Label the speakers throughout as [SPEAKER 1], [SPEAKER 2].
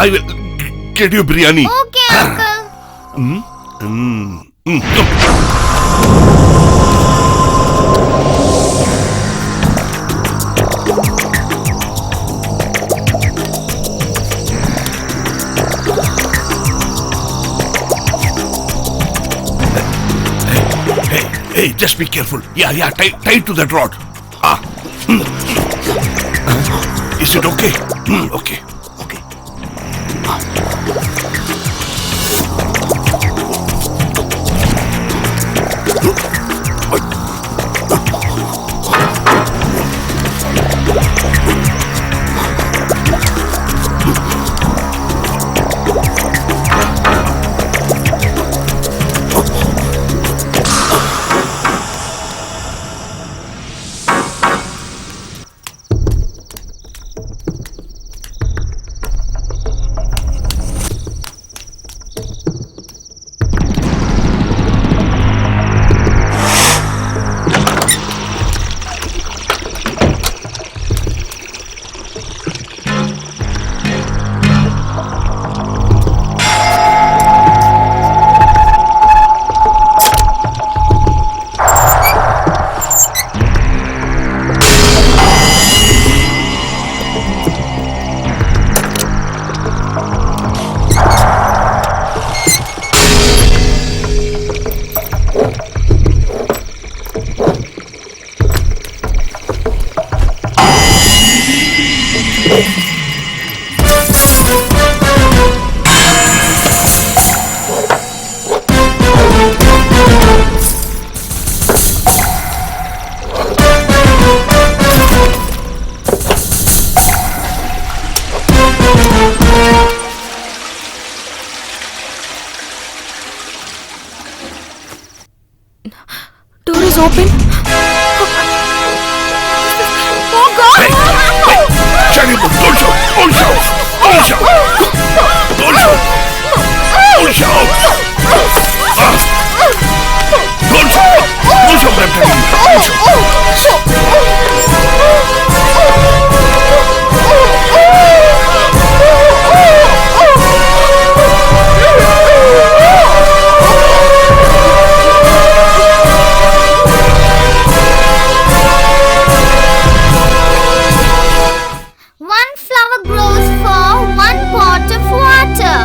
[SPEAKER 1] I will get you biryani.
[SPEAKER 2] Okay, uncle.
[SPEAKER 1] Hey, just be careful. Yeah, tight to that rod. Is it okay? Okay.
[SPEAKER 2] Door is open. Oh God!
[SPEAKER 1] Hey! Shut him up! Don't shout! Don't shout! Don't shout! Don't shout! Don't shout! Don't shout! Don't shout! I'm telling you!
[SPEAKER 2] One flower grows for one pot of water.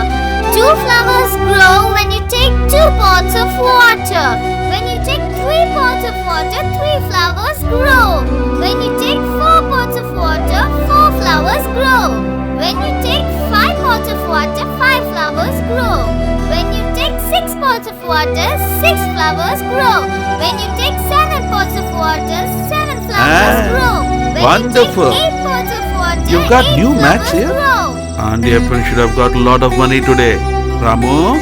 [SPEAKER 2] Two flowers grow when you take 2 pots of water. When you take 3 pots of water, 3 flowers grow. When you take 4 pots of water, 4 flowers grow. When you take 5 pots of water, 5 flowers grow. When you take 6 pots of water, 6 flowers grow. When you take 7 pots of water, 7 flowers grow. When
[SPEAKER 3] wonderful.
[SPEAKER 2] you take 8 pots of water,
[SPEAKER 3] You've got
[SPEAKER 2] 8
[SPEAKER 3] new
[SPEAKER 2] flowers
[SPEAKER 3] mats here?
[SPEAKER 2] grow.
[SPEAKER 3] Andy Apple should have got a lot of money today. Ramu?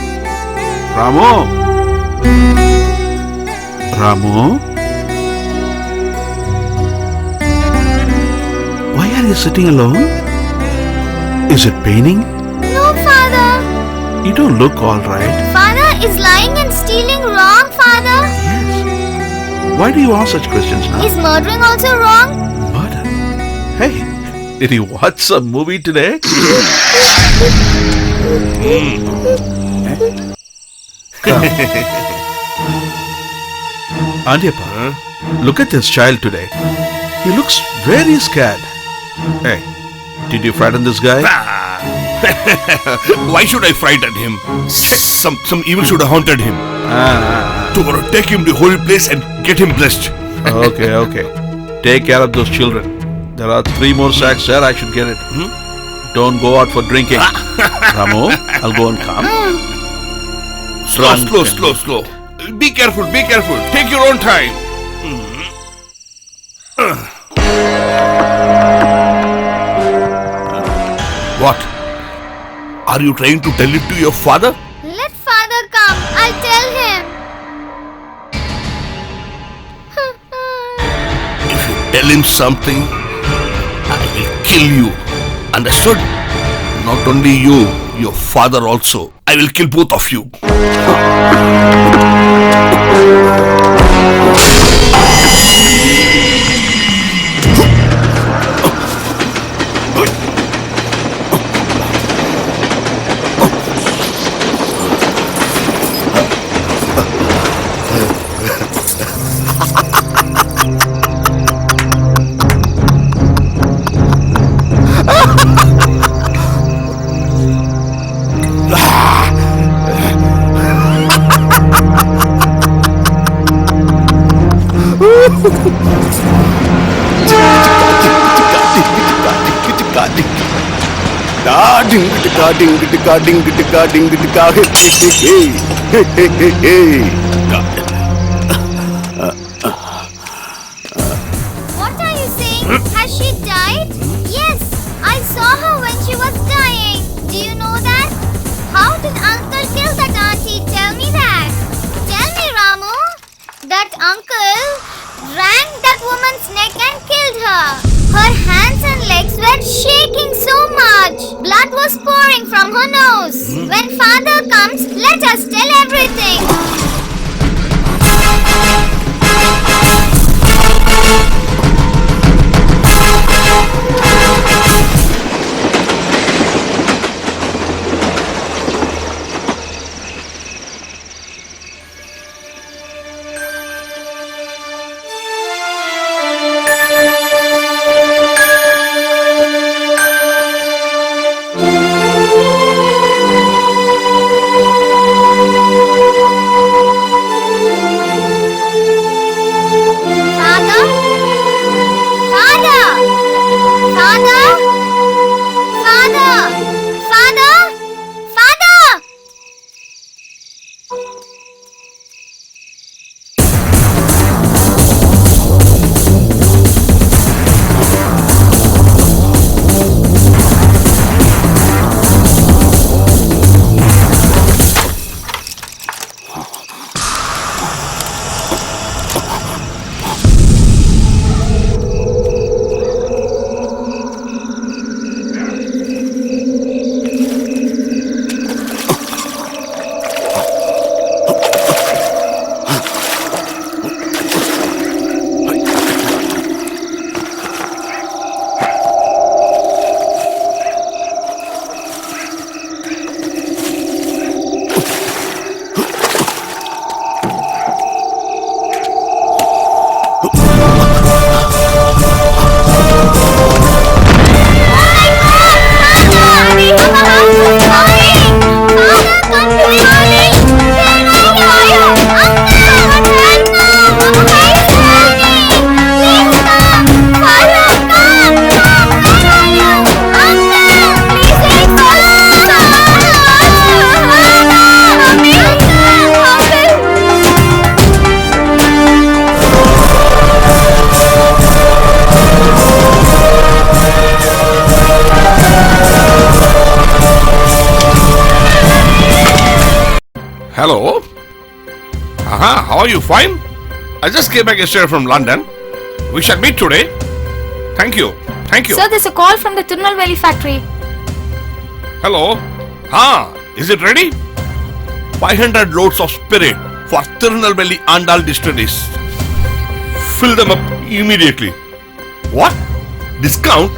[SPEAKER 3] Why are you sitting alone? Is it paining?
[SPEAKER 2] No, Father.
[SPEAKER 3] You don't look all right.
[SPEAKER 2] Father, is lying and stealing wrong, Father?
[SPEAKER 3] Yes. Why do you ask such questions now?
[SPEAKER 2] Is murdering also wrong?
[SPEAKER 3] Murder? Hey, did you watch some movie today? Come. Auntie Appa, look at this child today. He looks very scared. Hey, did you frighten this guy?
[SPEAKER 1] Why should I frighten him? Some evil should have haunted him. Tomorrow, take him to the holy place and get him blessed.
[SPEAKER 3] Okay. Take care of those children. There are 3 more sacks there. I should get it. Don't go out for drinking. Ramu, I'll go and come.
[SPEAKER 1] Slow. Be careful. Take your own time. What? Are you trying to tell it to your father?
[SPEAKER 2] Let Father come. I'll tell him.
[SPEAKER 1] If you tell him something, I will kill you. Understood? Not only you, your father also. I will kill both of you.
[SPEAKER 2] What are you saying? Has she died? Yes, I saw her when she was dying. Do you know that? How did uncle kill that auntie? Tell me that. Tell me, Ramu. That uncle ran that woman's neck and killed her. Her hands and legs were shaking so much. Blood was pouring from her nose. When father comes, let us tell everything. Father? Father? Father? Father? Father? Father?
[SPEAKER 1] Hello? How are you? Fine? I just came back yesterday from London. We shall meet today. Thank you. Thank you.
[SPEAKER 4] Sir, there's a call from the Tirunelveli factory.
[SPEAKER 1] Hello? Is it ready? 500 loads of spirit for Tirunelveli Andal distilleries. Fill them up immediately. What? Discount?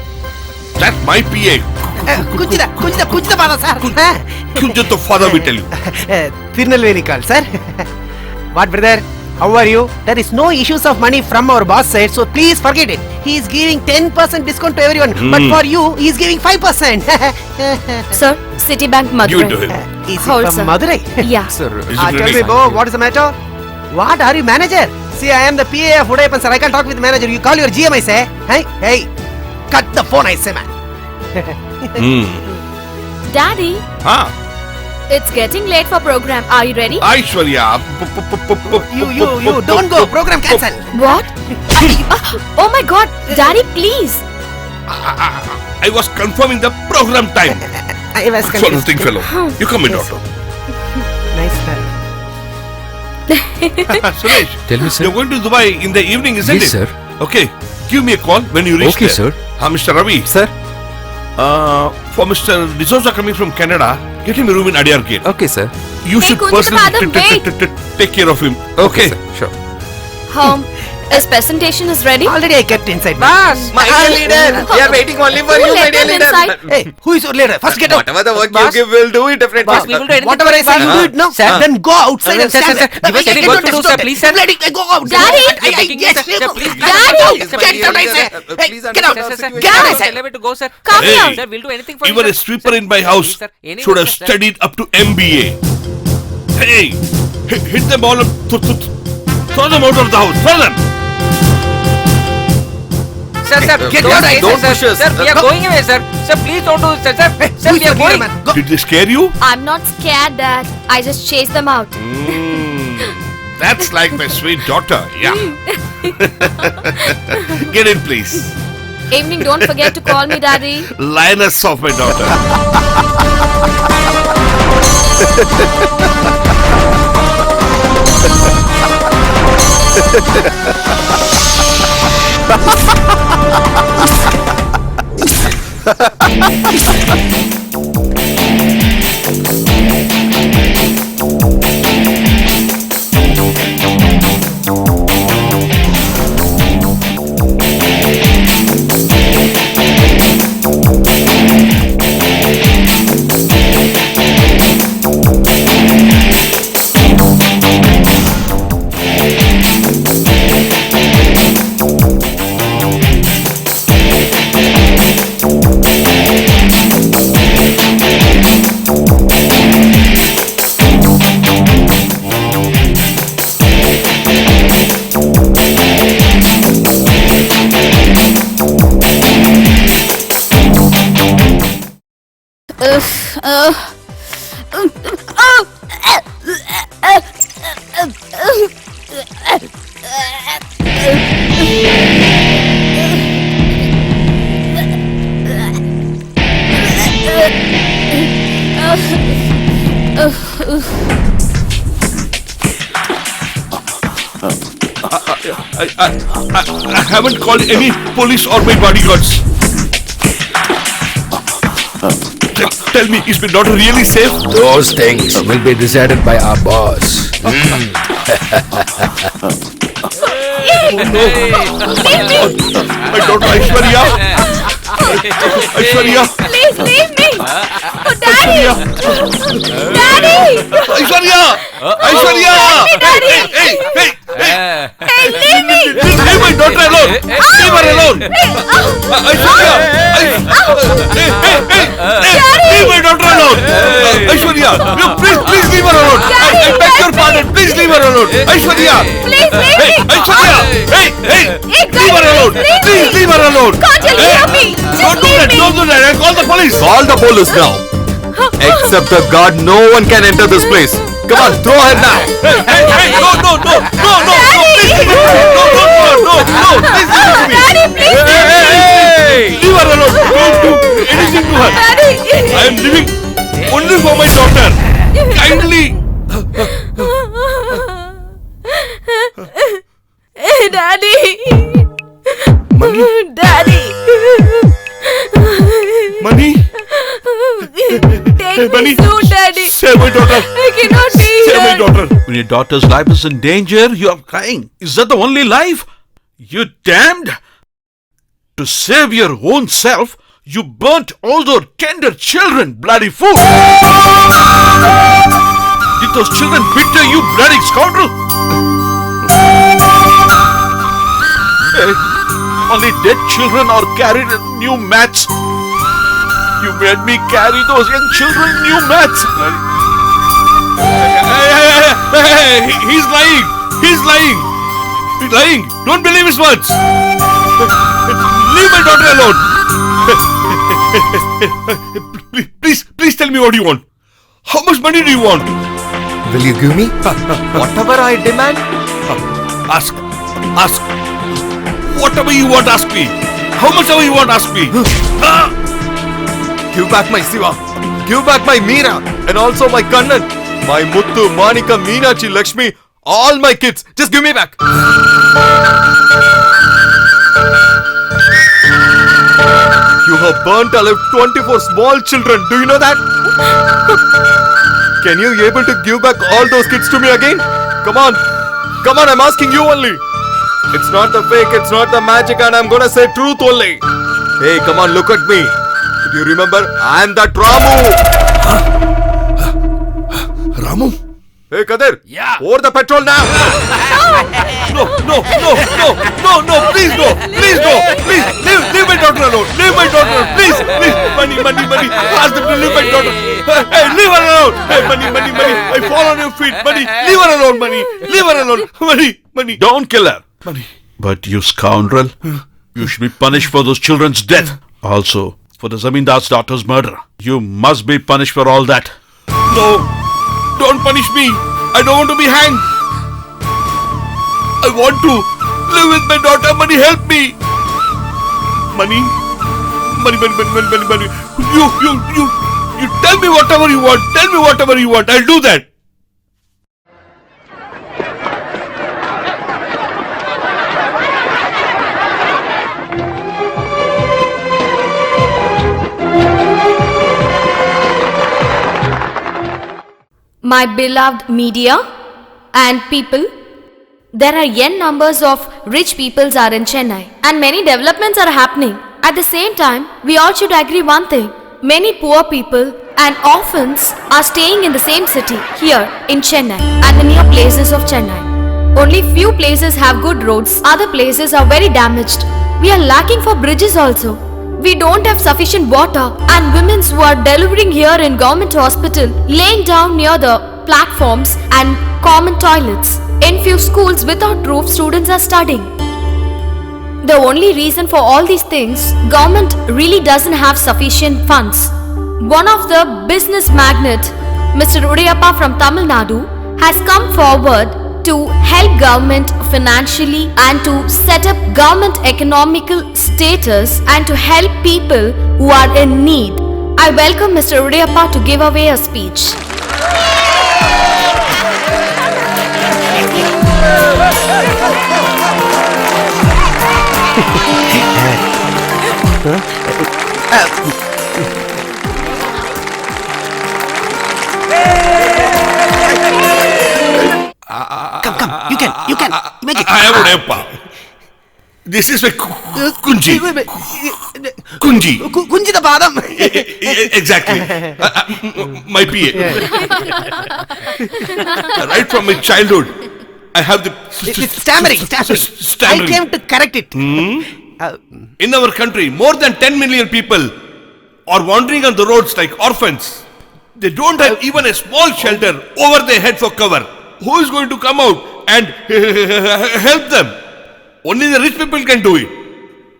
[SPEAKER 1] That might be a
[SPEAKER 5] ಕುಂಚಿತ ಪಾದ sir
[SPEAKER 1] Kunjatto father will tell you.
[SPEAKER 5] Tirunelveli call sir what brother how are you there is no issues of money from our boss side so please forget it he is giving 10% discount to everyone but for you he is giving 5%.
[SPEAKER 4] Sir, Citibank
[SPEAKER 1] Give it to
[SPEAKER 4] Madurai.
[SPEAKER 1] him.
[SPEAKER 5] Is
[SPEAKER 4] Hold,
[SPEAKER 5] it from
[SPEAKER 4] sir.
[SPEAKER 5] Madurai?
[SPEAKER 4] Yeah.
[SPEAKER 3] Sir,
[SPEAKER 1] Is it
[SPEAKER 5] Tell
[SPEAKER 1] really?
[SPEAKER 5] me, Bo, what is the matter? What are you, manager? See, I am the PA of Udayapan, sir. I can't talk with the manager. You call your GM, I say. Hey, cut the phone, I say, man.
[SPEAKER 4] Daddy, it's getting late for program. Are you ready?
[SPEAKER 1] Aishwarya.
[SPEAKER 5] You, don't go. Program cancel.
[SPEAKER 4] What? Oh my God, Daddy, please.
[SPEAKER 1] I was confirming the program time.
[SPEAKER 5] I was
[SPEAKER 1] So
[SPEAKER 5] confused.
[SPEAKER 1] nothing, fellow. You come in,
[SPEAKER 5] Yes.
[SPEAKER 1] doctor.
[SPEAKER 5] Nice, sir.
[SPEAKER 1] Suresh,
[SPEAKER 6] Tell me, sir.
[SPEAKER 1] you're going to Dubai in the evening, isn't
[SPEAKER 6] Yes,
[SPEAKER 1] it?
[SPEAKER 6] sir.
[SPEAKER 1] Okay, give me a call when you reach
[SPEAKER 6] Okay,
[SPEAKER 1] there.
[SPEAKER 6] sir.
[SPEAKER 1] Mr. Ravi.
[SPEAKER 6] Sir?
[SPEAKER 1] For Mr. D'Souza coming from Canada, get him a room in Adyar Gate.
[SPEAKER 6] Okay, sir.
[SPEAKER 1] You
[SPEAKER 4] Hey,
[SPEAKER 1] should
[SPEAKER 4] Kunjita
[SPEAKER 1] personally
[SPEAKER 4] madam, wait.
[SPEAKER 1] take care of him.
[SPEAKER 6] Okay, sir. Sure.
[SPEAKER 4] His presentation is ready.
[SPEAKER 5] Already I kept inside.
[SPEAKER 6] Boss, my dear leader, we are waiting only for
[SPEAKER 4] Who
[SPEAKER 6] you, my
[SPEAKER 4] let
[SPEAKER 6] dear
[SPEAKER 4] him
[SPEAKER 6] leader.
[SPEAKER 4] inside?
[SPEAKER 5] Hey, who is your leader? First get out.
[SPEAKER 6] Whatever the work you
[SPEAKER 5] Boss.
[SPEAKER 6] give, we'll do it definitely.
[SPEAKER 5] Boss,
[SPEAKER 6] we will do anything.
[SPEAKER 5] whatever I say, you do it now.
[SPEAKER 6] Sir.
[SPEAKER 5] Then go outside and
[SPEAKER 6] Sir,
[SPEAKER 5] stand
[SPEAKER 6] sir,
[SPEAKER 5] there.
[SPEAKER 6] give us any
[SPEAKER 5] Get
[SPEAKER 6] work
[SPEAKER 5] out,
[SPEAKER 6] to do,
[SPEAKER 5] stop
[SPEAKER 6] sir,
[SPEAKER 5] it.
[SPEAKER 6] please, sir.
[SPEAKER 5] Bloody, go out.
[SPEAKER 4] Daddy.
[SPEAKER 5] Yes,
[SPEAKER 6] Sir, please.
[SPEAKER 4] Daddy.
[SPEAKER 5] Get out, I say. Hey,
[SPEAKER 6] Please
[SPEAKER 5] get out.
[SPEAKER 6] understand our situation.
[SPEAKER 5] Get out, I
[SPEAKER 6] Sir,
[SPEAKER 5] say.
[SPEAKER 6] tell him to go, sir.
[SPEAKER 4] Come
[SPEAKER 1] Hey.
[SPEAKER 4] here.
[SPEAKER 6] Sir, we'll do anything for you.
[SPEAKER 1] Even
[SPEAKER 6] sir.
[SPEAKER 1] a sweeper in my house
[SPEAKER 6] Sir, any
[SPEAKER 1] should have
[SPEAKER 6] work, sir.
[SPEAKER 1] studied up to MBA. Hey, hit them all up. Throw them out of the house. Throw them.
[SPEAKER 6] Sir, sir,
[SPEAKER 5] Get
[SPEAKER 6] don't
[SPEAKER 5] out,
[SPEAKER 6] say,
[SPEAKER 5] don't
[SPEAKER 6] sir,
[SPEAKER 5] push
[SPEAKER 6] sir,
[SPEAKER 5] us.
[SPEAKER 6] sir, we are
[SPEAKER 5] No.
[SPEAKER 6] going away, sir. Sir, please don't do it, sir. Sir, sir,
[SPEAKER 5] Who is
[SPEAKER 6] we are
[SPEAKER 5] your leader,
[SPEAKER 6] going.
[SPEAKER 5] man? Go.
[SPEAKER 1] Did they scare you?
[SPEAKER 4] I'm not scared, Dad. I just chased them out.
[SPEAKER 1] That's like my sweet daughter. Yeah. Get in, please.
[SPEAKER 4] Evening, don't forget to call me, Daddy.
[SPEAKER 1] Lioness of my daughter. I haven't called any police or my bodyguards. Tell me, is my daughter really safe?
[SPEAKER 7] Those things will be decided by our boss.
[SPEAKER 1] My daughter Aishwarya. Aishwarya.
[SPEAKER 4] Please leave me. Oh, Daddy. Daddy.
[SPEAKER 1] Aishwarya. Aishwarya.
[SPEAKER 4] Daddy.
[SPEAKER 1] Hey,
[SPEAKER 4] Leave me.
[SPEAKER 1] leave my daughter alone. Leave her alone. Aishwarya. Leave my daughter alone. Aishwarya, you please leave her alone. I beg your pardon. Please leave her alone. Aishwarya.
[SPEAKER 4] Please leave
[SPEAKER 1] Hey,
[SPEAKER 4] me.
[SPEAKER 1] Aishwarya. Hey, leave her alone. Please leave her alone.
[SPEAKER 4] Can't you hear me?
[SPEAKER 1] Don't do that. Don't do that. I'll call the police.
[SPEAKER 6] Call the police now. Except the guard, no one can enter this place. Come on, throw her now.
[SPEAKER 1] Hey, no, please leave her alone. No, please leave her.
[SPEAKER 4] Daddy, please
[SPEAKER 1] Leave her alone. Don't do anything to her. I am living only for my daughter. Kindly.
[SPEAKER 4] Daddy.
[SPEAKER 1] Money?
[SPEAKER 4] Daddy.
[SPEAKER 1] Money?
[SPEAKER 4] Take
[SPEAKER 1] Money?
[SPEAKER 4] me soon, Daddy.
[SPEAKER 1] Save my daughter.
[SPEAKER 4] I cannot be
[SPEAKER 1] Save my
[SPEAKER 4] here.
[SPEAKER 1] daughter.
[SPEAKER 3] When your daughter's life is in danger, you are crying. Is that the only life? You damned! To save your own self, you burnt all those tender children, bloody fool! Did those children bitter you, bloody scoundrel? Hey, only dead children are carried in new mats. You made me carry those young children in new mats.
[SPEAKER 1] Hey, he's lying. He's lying. He's lying. Don't believe his words. Leave my daughter alone. Please tell me what you want. How much money do you want?
[SPEAKER 6] Will you give me whatever I demand?
[SPEAKER 1] Ask. Whatever you want, ask me. How much ever you want, ask me.
[SPEAKER 6] Give back my Siva. Give back my Meera. And also my Kannan. My Muttu, Manika, Meenachi, Lakshmi. All my kids. Just give me back. You have burnt alive 24 small children. Do you know that? Can you able to give back all those kids to me again? Come on. I'm asking you only. It's not the fake, it's not the magic, and I'm gonna say truth only. Hey, come on, look at me. Do you remember? I'm that Ramu.
[SPEAKER 1] Ramu?
[SPEAKER 6] Hey, Kadir.
[SPEAKER 1] Yeah.
[SPEAKER 6] Pour the petrol now.
[SPEAKER 1] No, please no. Please, leave my daughter alone. Leave my daughter alone. Please. Money. Ask them to leave my daughter. Hey, leave her alone. Hey, money. I fall on your feet. Money, leave her alone, money. Leave her alone. Money.
[SPEAKER 3] Don't kill her.
[SPEAKER 1] Money.
[SPEAKER 3] But you scoundrel, you should be punished for those children's death. Also, for the Zamindar's daughter's murder. You must be punished for all that.
[SPEAKER 1] No, don't punish me. I don't want to be hanged. I want to live with my daughter. Money, help me. Money. You tell me whatever you want. Tell me whatever you want. I'll do that.
[SPEAKER 4] My beloved media and people, there are n numbers of rich peoples are in Chennai and many developments are happening. At the same time, we all should agree one thing. Many poor people and orphans are staying in the same city here in Chennai and the near places of Chennai. Only few places have good roads, other places are very damaged. We are lacking for bridges also. We don't have sufficient water and women who are delivering here in government hospital laying down near the platforms and common toilets. In few schools without roof, students are studying. The only reason for all these things, government really doesn't have sufficient funds. One of the business magnate, Mr. Udayappa from Tamil Nadu, has come forward to help government financially and to set up government economical status and to help people who are in need. I welcome Mr. Udayappa to give away a speech.
[SPEAKER 5] Come. You can. Make it.
[SPEAKER 1] I am Udayappa. This is my Kunji. Kunji.
[SPEAKER 5] Kunjita Padam.
[SPEAKER 1] Exactly. My PA. Right from my childhood, I have the
[SPEAKER 5] It's stammering. I came to correct it.
[SPEAKER 1] In our country, more than 10 million people are wandering on the roads like orphans. They don't have even a small shelter over their head for cover. Who is going to come out and help them? Only the rich people can do it.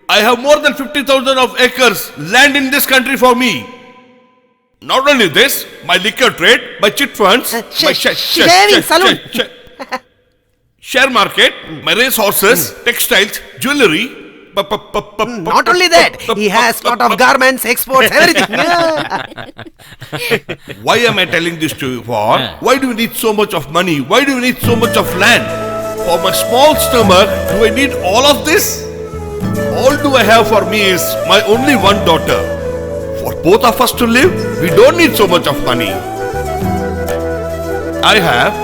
[SPEAKER 1] I have more than 50,000 of acres land in this country for me. Not only this, my liquor trade, my chit funds, my
[SPEAKER 5] shaving salon.
[SPEAKER 1] Share market, my race horses, textiles, jewelry.
[SPEAKER 5] Not only that, he has lot of garments, exports, everything.
[SPEAKER 1] Why am I telling this to you for? Why do we need so much of money? Why do we need so much of land? For my small stomach, do I need all of this? All do I have for me is my only one daughter. For both of us to live, we don't need so much of money. I have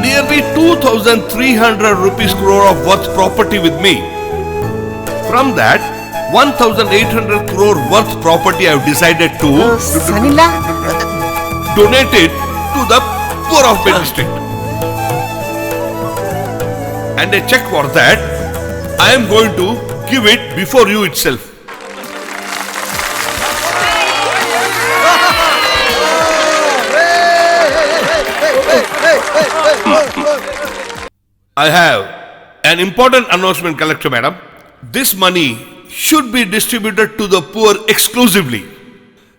[SPEAKER 1] nearly 2,300 rupees crore of worth property with me. From that, 1,800 crore worth property I have decided to
[SPEAKER 5] Sanila?
[SPEAKER 1] donate it to the poor of my district. And a check for that, I am going to give it before you itself. I have an important announcement, Collector Madam. This money should be distributed to the poor exclusively.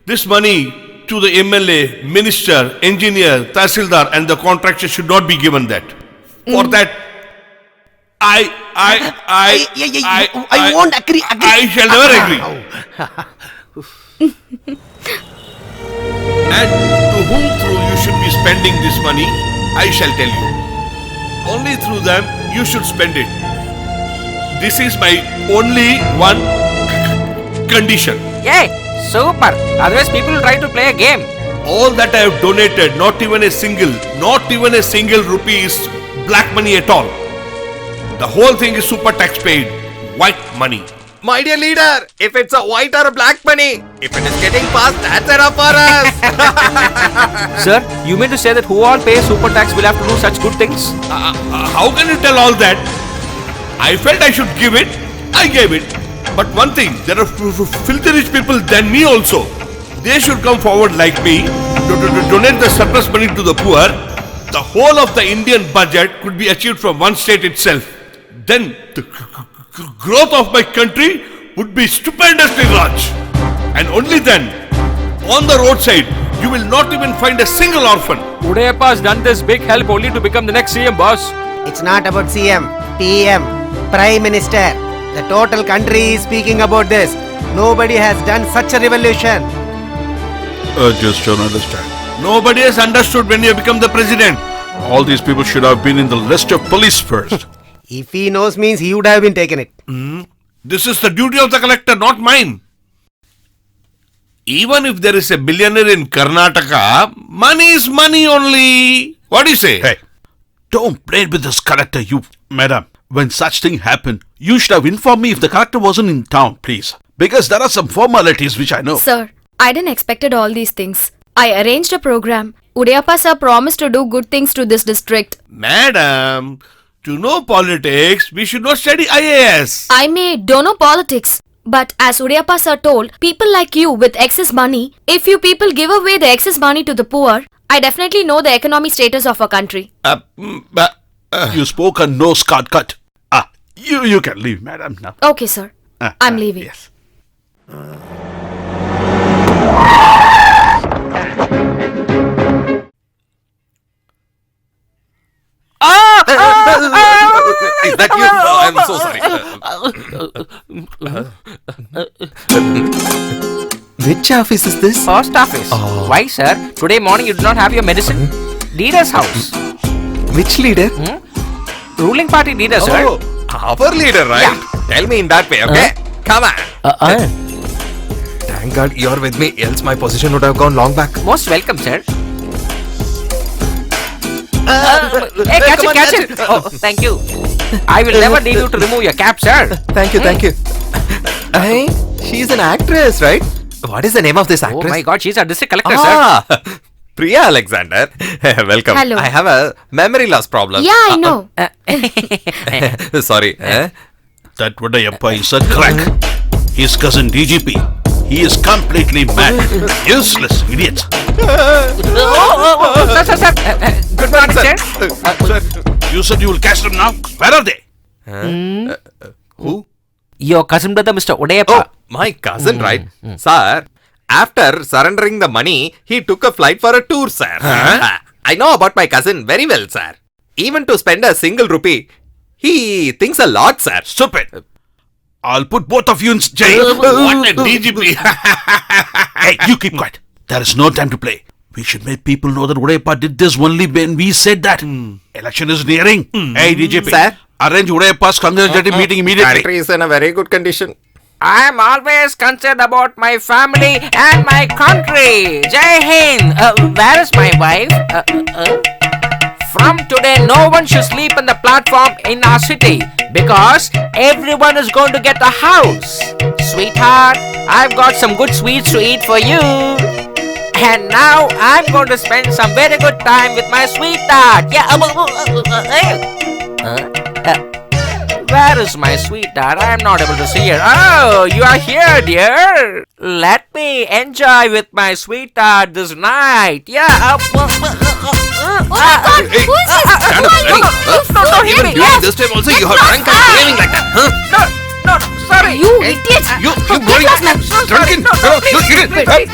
[SPEAKER 1] This money to the MLA, minister, engineer, tahsildar and the contractor should not be given that. For that, I
[SPEAKER 5] won't agree.
[SPEAKER 1] I shall never agree. And to whom through you should be spending this money, I shall tell you. Only through them you should spend it. This is my only one condition.
[SPEAKER 8] Yay! Super! Otherwise people will try to play a game.
[SPEAKER 1] All that I have donated, not even a single rupee is black money at all. The whole thing is super tax paid. White money.
[SPEAKER 6] My dear leader, if it's a white or a black money, if it is getting passed, that's enough for us.
[SPEAKER 8] Sir, you mean to say that who all pay super tax will have to do such good things?
[SPEAKER 1] How can you tell all that? I felt I should give it. I gave it. But one thing, there are filthy rich people than me also. They should come forward like me to donate the surplus money to the poor. The whole of the Indian budget could be achieved from one state itself. Then the growth of my country would be stupendously large. And only then, on the roadside, you will not even find a single orphan.
[SPEAKER 8] Udayappa has done this big help only to become the next CM, boss.
[SPEAKER 5] It's not about CM, PM, Prime Minister. The total country is speaking about this. Nobody has done such a revolution.
[SPEAKER 3] I just don't understand.
[SPEAKER 1] Nobody has understood when you become the president.
[SPEAKER 3] All these people should have been in the list of police first.
[SPEAKER 5] If he knows means he would have been taken it.
[SPEAKER 1] This is the duty of the collector, not mine. Even if there is a billionaire in Karnataka, money is money only. What do you say?
[SPEAKER 3] Hey, don't play with this collector, you... Madam, when such thing happened, you should have informed me if the collector wasn't in town, please. Because there are some formalities which I know.
[SPEAKER 4] Sir, I didn't expected all these things. I arranged a program. Udayappa sir promised to do good things to this district.
[SPEAKER 1] Madam, to know politics, we should not study IAS.
[SPEAKER 4] I may don't know politics, but as Udayappa sir told, people like you with excess money, if you people give away the excess money to the poor, I definitely know the economic status of our country.
[SPEAKER 3] You spoke a nose card cut. You can leave, madam, now.
[SPEAKER 4] Okay, sir. I'm leaving.
[SPEAKER 3] Yes.
[SPEAKER 6] Is that you? I'm so sorry. Which office is this?
[SPEAKER 8] Post office. Why, sir? Today morning you did not have your medicine? Leader's house.
[SPEAKER 6] Which leader?
[SPEAKER 8] Ruling party leader, sir.
[SPEAKER 6] Oh, our leader, right?
[SPEAKER 8] Yeah.
[SPEAKER 6] Tell me in that way, okay? Come on. Thank God you're with me, else my position would have gone long back.
[SPEAKER 8] Most welcome, sir. Hey, catch it. Oh, thank you. I will never need you to remove your cap, sir.
[SPEAKER 6] Thank you. Hey, she's an actress, right? What is the name of this actress?
[SPEAKER 8] Oh my God, she's a district collector, sir.
[SPEAKER 6] Priya Alexander. Welcome.
[SPEAKER 4] Hello.
[SPEAKER 6] I have a memory loss problem.
[SPEAKER 4] Yeah, I know.
[SPEAKER 6] Sorry.
[SPEAKER 3] That Udayappa is a crack. His cousin DGP. He is completely mad. Useless idiot.
[SPEAKER 8] Sir. Good morning, sir.
[SPEAKER 3] You said you will catch them now? Where are they?
[SPEAKER 6] Who?
[SPEAKER 8] Your cousin brother, Mr.
[SPEAKER 6] Oh,
[SPEAKER 8] Udayappa.
[SPEAKER 6] my cousin, right? Sir, after surrendering the money, he took a flight for a tour, sir. I know about my cousin very well, sir. Even to spend a single rupee, he thinks a lot, sir.
[SPEAKER 3] Stupid. I'll put both of you in jail.
[SPEAKER 1] What a DGP.
[SPEAKER 3] Hey, you keep quiet. There is no time to play. We should make people know that Udayappa did this only when we said that. Election is nearing. Hey, DGP.
[SPEAKER 6] Sir?
[SPEAKER 3] Arrange Udayappa's congratulatory meeting immediately.
[SPEAKER 6] Country is in a very good condition.
[SPEAKER 8] I am always concerned about my family and my country. Jai Hind. Where is my wife? From today, no one should sleep on the platform in our city because everyone is going to get a house. Sweetheart, I've got some good sweets to eat for you. And now I'm going to spend some very good time with my sweetheart. Yeah. Where is my sweetheart? I am not able to see her. Oh, you are here, dear. Let me enjoy with my sweetheart this night. Yeah.
[SPEAKER 2] Oh my God!
[SPEAKER 6] Hey,
[SPEAKER 2] Who is this?
[SPEAKER 6] stand
[SPEAKER 2] Who
[SPEAKER 6] up,
[SPEAKER 2] are you?
[SPEAKER 6] Annie.
[SPEAKER 2] You fool!
[SPEAKER 6] Even during this time also you have drunk and behaving like that, huh?
[SPEAKER 8] No, sorry.
[SPEAKER 2] You idiot!
[SPEAKER 6] You bloody
[SPEAKER 8] I'm so sorry.
[SPEAKER 6] drunken.
[SPEAKER 8] No,
[SPEAKER 6] You
[SPEAKER 8] please.
[SPEAKER 6] idiot.
[SPEAKER 8] Wait.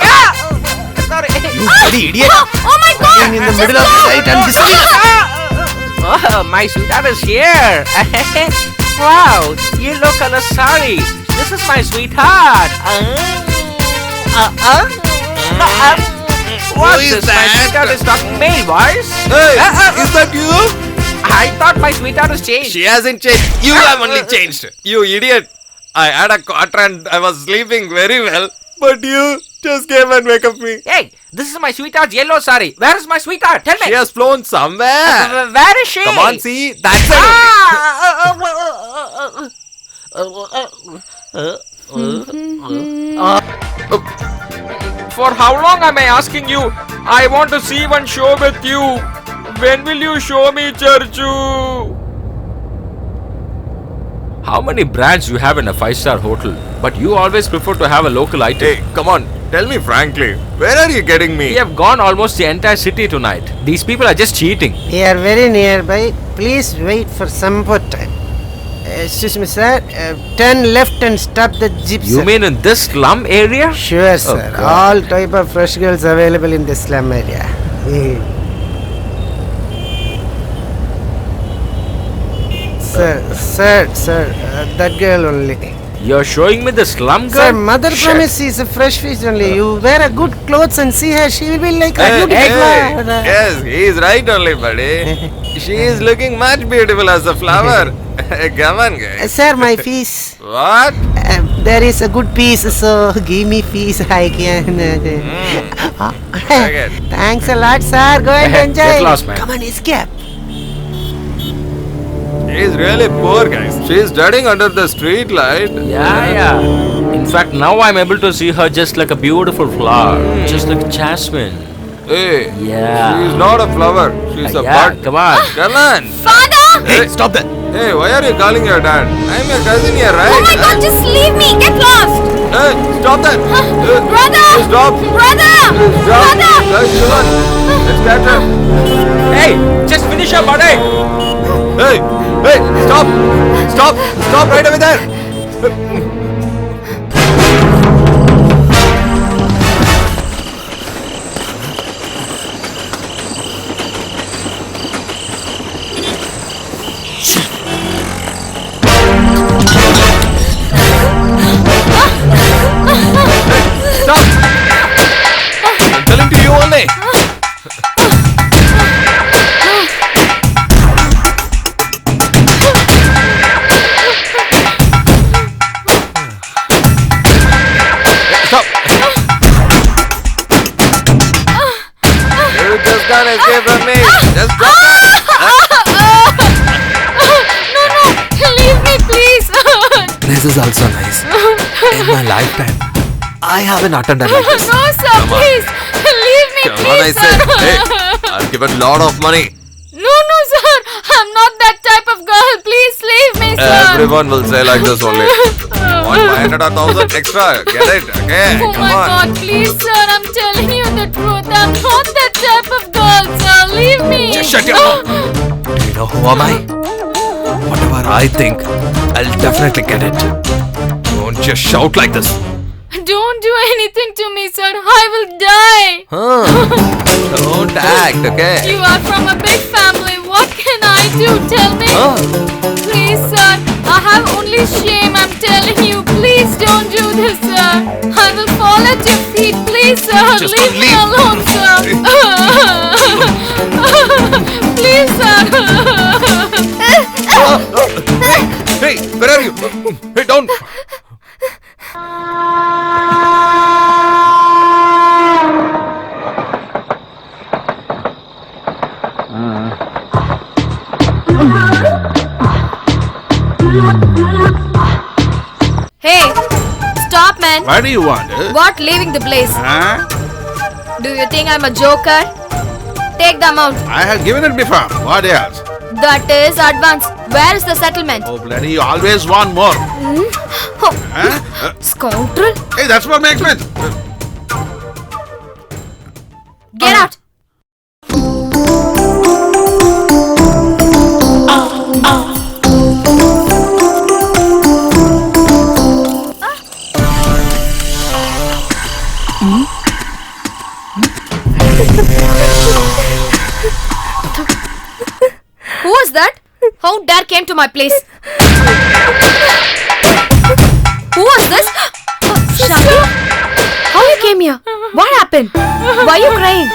[SPEAKER 8] Sorry.
[SPEAKER 5] You bloody idiot.
[SPEAKER 2] Oh my God!
[SPEAKER 5] In the middle of the night and this
[SPEAKER 8] Oh, my sweetheart is here. Wow, yellow color sari. This is my sweetheart. What
[SPEAKER 6] is
[SPEAKER 8] is my
[SPEAKER 6] that?
[SPEAKER 8] sweetheart is talking male voice?
[SPEAKER 6] Hey, is that you?
[SPEAKER 8] I thought my sweetheart has changed.
[SPEAKER 6] She hasn't changed. You have only changed. You idiot. I had a quarter and I was sleeping very well. But you Just came and wake up me.
[SPEAKER 8] Hey, this is my sweetheart's yellow sari. Where is my sweetheart? Tell me.
[SPEAKER 6] She has flown somewhere.
[SPEAKER 8] Where is she?
[SPEAKER 6] Come on, see. That's it.
[SPEAKER 8] For how long am I asking you? I want to see one show with you. When will you show me, Charchu? How many brands you have in a 5-star hotel? But you always prefer to have a local item.
[SPEAKER 6] Hey, come on. Tell me frankly. Where are you getting me?
[SPEAKER 8] We have gone almost the entire city tonight. These people are just cheating.
[SPEAKER 5] We are very nearby. Please wait for some more time. Excuse me, sir. Turn left and stop the jeep.
[SPEAKER 8] You
[SPEAKER 5] sir.
[SPEAKER 8] mean in this slum area?
[SPEAKER 5] Sure, sir.
[SPEAKER 8] God.
[SPEAKER 5] All type of fresh girls available in the slum area. Sir, that girl only.
[SPEAKER 8] You're showing me the slum girl?
[SPEAKER 5] Sir, mother
[SPEAKER 8] Shit.
[SPEAKER 5] promise is a fresh fish only. You wear a good clothes and see her, she will be like a
[SPEAKER 6] Hey,
[SPEAKER 5] beautiful
[SPEAKER 6] hey.
[SPEAKER 5] flower.
[SPEAKER 6] Yes, he is right only, buddy. She is looking much beautiful as a flower. Come on, guys.
[SPEAKER 5] Sir, my fees.
[SPEAKER 6] What?
[SPEAKER 5] There is a good piece, so give me fees. I can.
[SPEAKER 6] Take it.
[SPEAKER 5] Thanks a lot, sir. Go and enjoy.
[SPEAKER 8] Get lost, man.
[SPEAKER 5] Come on, escape.
[SPEAKER 6] She is really poor, guys. She is studying under the street light.
[SPEAKER 8] Yeah. In fact, now I'm able to see her just like a beautiful flower. Just like jasmine.
[SPEAKER 6] Hey,
[SPEAKER 8] Yeah.
[SPEAKER 6] she is not a flower. She is a
[SPEAKER 8] Yeah,
[SPEAKER 6] bud.
[SPEAKER 8] come on.
[SPEAKER 6] Come on.
[SPEAKER 2] Father!
[SPEAKER 6] Hey, stop that. Hey, why are you calling your dad? I'm your cousin here, right?
[SPEAKER 2] Oh my god, just leave me! Get lost!
[SPEAKER 6] Hey, stop that.
[SPEAKER 2] Brother!
[SPEAKER 6] Stop.
[SPEAKER 2] Brother!
[SPEAKER 6] Stop.
[SPEAKER 2] Brother!
[SPEAKER 6] Come on. Let's catch her.
[SPEAKER 8] Hey, just finish your buddy.
[SPEAKER 6] Hey, stop. Stop right over there. Stop. I'm telling to you only. Stop! You just can't escape from me. Just drop that.
[SPEAKER 2] Leave me, please!
[SPEAKER 6] This is also nice. In my lifetime, I haven't attended like this.
[SPEAKER 2] No, sir, please! Leave me,
[SPEAKER 6] Come on, I
[SPEAKER 2] please,
[SPEAKER 6] said.
[SPEAKER 2] sir!
[SPEAKER 6] Hey, I'll give a lot of money.
[SPEAKER 2] No, sir! I'm not that type of girl! Please leave me, sir!
[SPEAKER 6] Everyone will say like this only. Want 500 or 1000 extra? Get it? Okay,
[SPEAKER 2] Oh
[SPEAKER 6] come
[SPEAKER 2] my
[SPEAKER 6] on.
[SPEAKER 2] god, please, sir! I'm telling you the truth. I'm not that type of girl, sir! Leave me!
[SPEAKER 6] Just shut your mouth. Do you know who am I? Whatever I think, I'll definitely get it. Don't just shout like this.
[SPEAKER 2] Don't do anything to me, sir! I will die!
[SPEAKER 6] Don't act, okay?
[SPEAKER 2] You are from a big family. What can I do? Tell me! Please, sir! I have only shame. I'm telling you. Please don't do this, sir. I will fall at your feet. Please, sir.
[SPEAKER 6] Just
[SPEAKER 2] leave me
[SPEAKER 6] leave.
[SPEAKER 2] alone, sir. Please, sir.
[SPEAKER 6] Hey, where are you? Hey, don't.
[SPEAKER 4] Hey, stop, man.
[SPEAKER 3] What do you want?
[SPEAKER 4] What? Leaving the place?
[SPEAKER 3] Huh?
[SPEAKER 4] Do you think I'm a joker? Take the amount.
[SPEAKER 3] I have given it before. What else?
[SPEAKER 4] That is advance. Where is the settlement?
[SPEAKER 3] Oh, bloody, you always want more.
[SPEAKER 4] Oh,
[SPEAKER 3] Huh?
[SPEAKER 4] scoundrel.
[SPEAKER 3] Hey, that's what makes sense.
[SPEAKER 4] Get out. Who was that? How dare came to my place? Who was this? Shakti? How you came here? What happened? Why are you crying?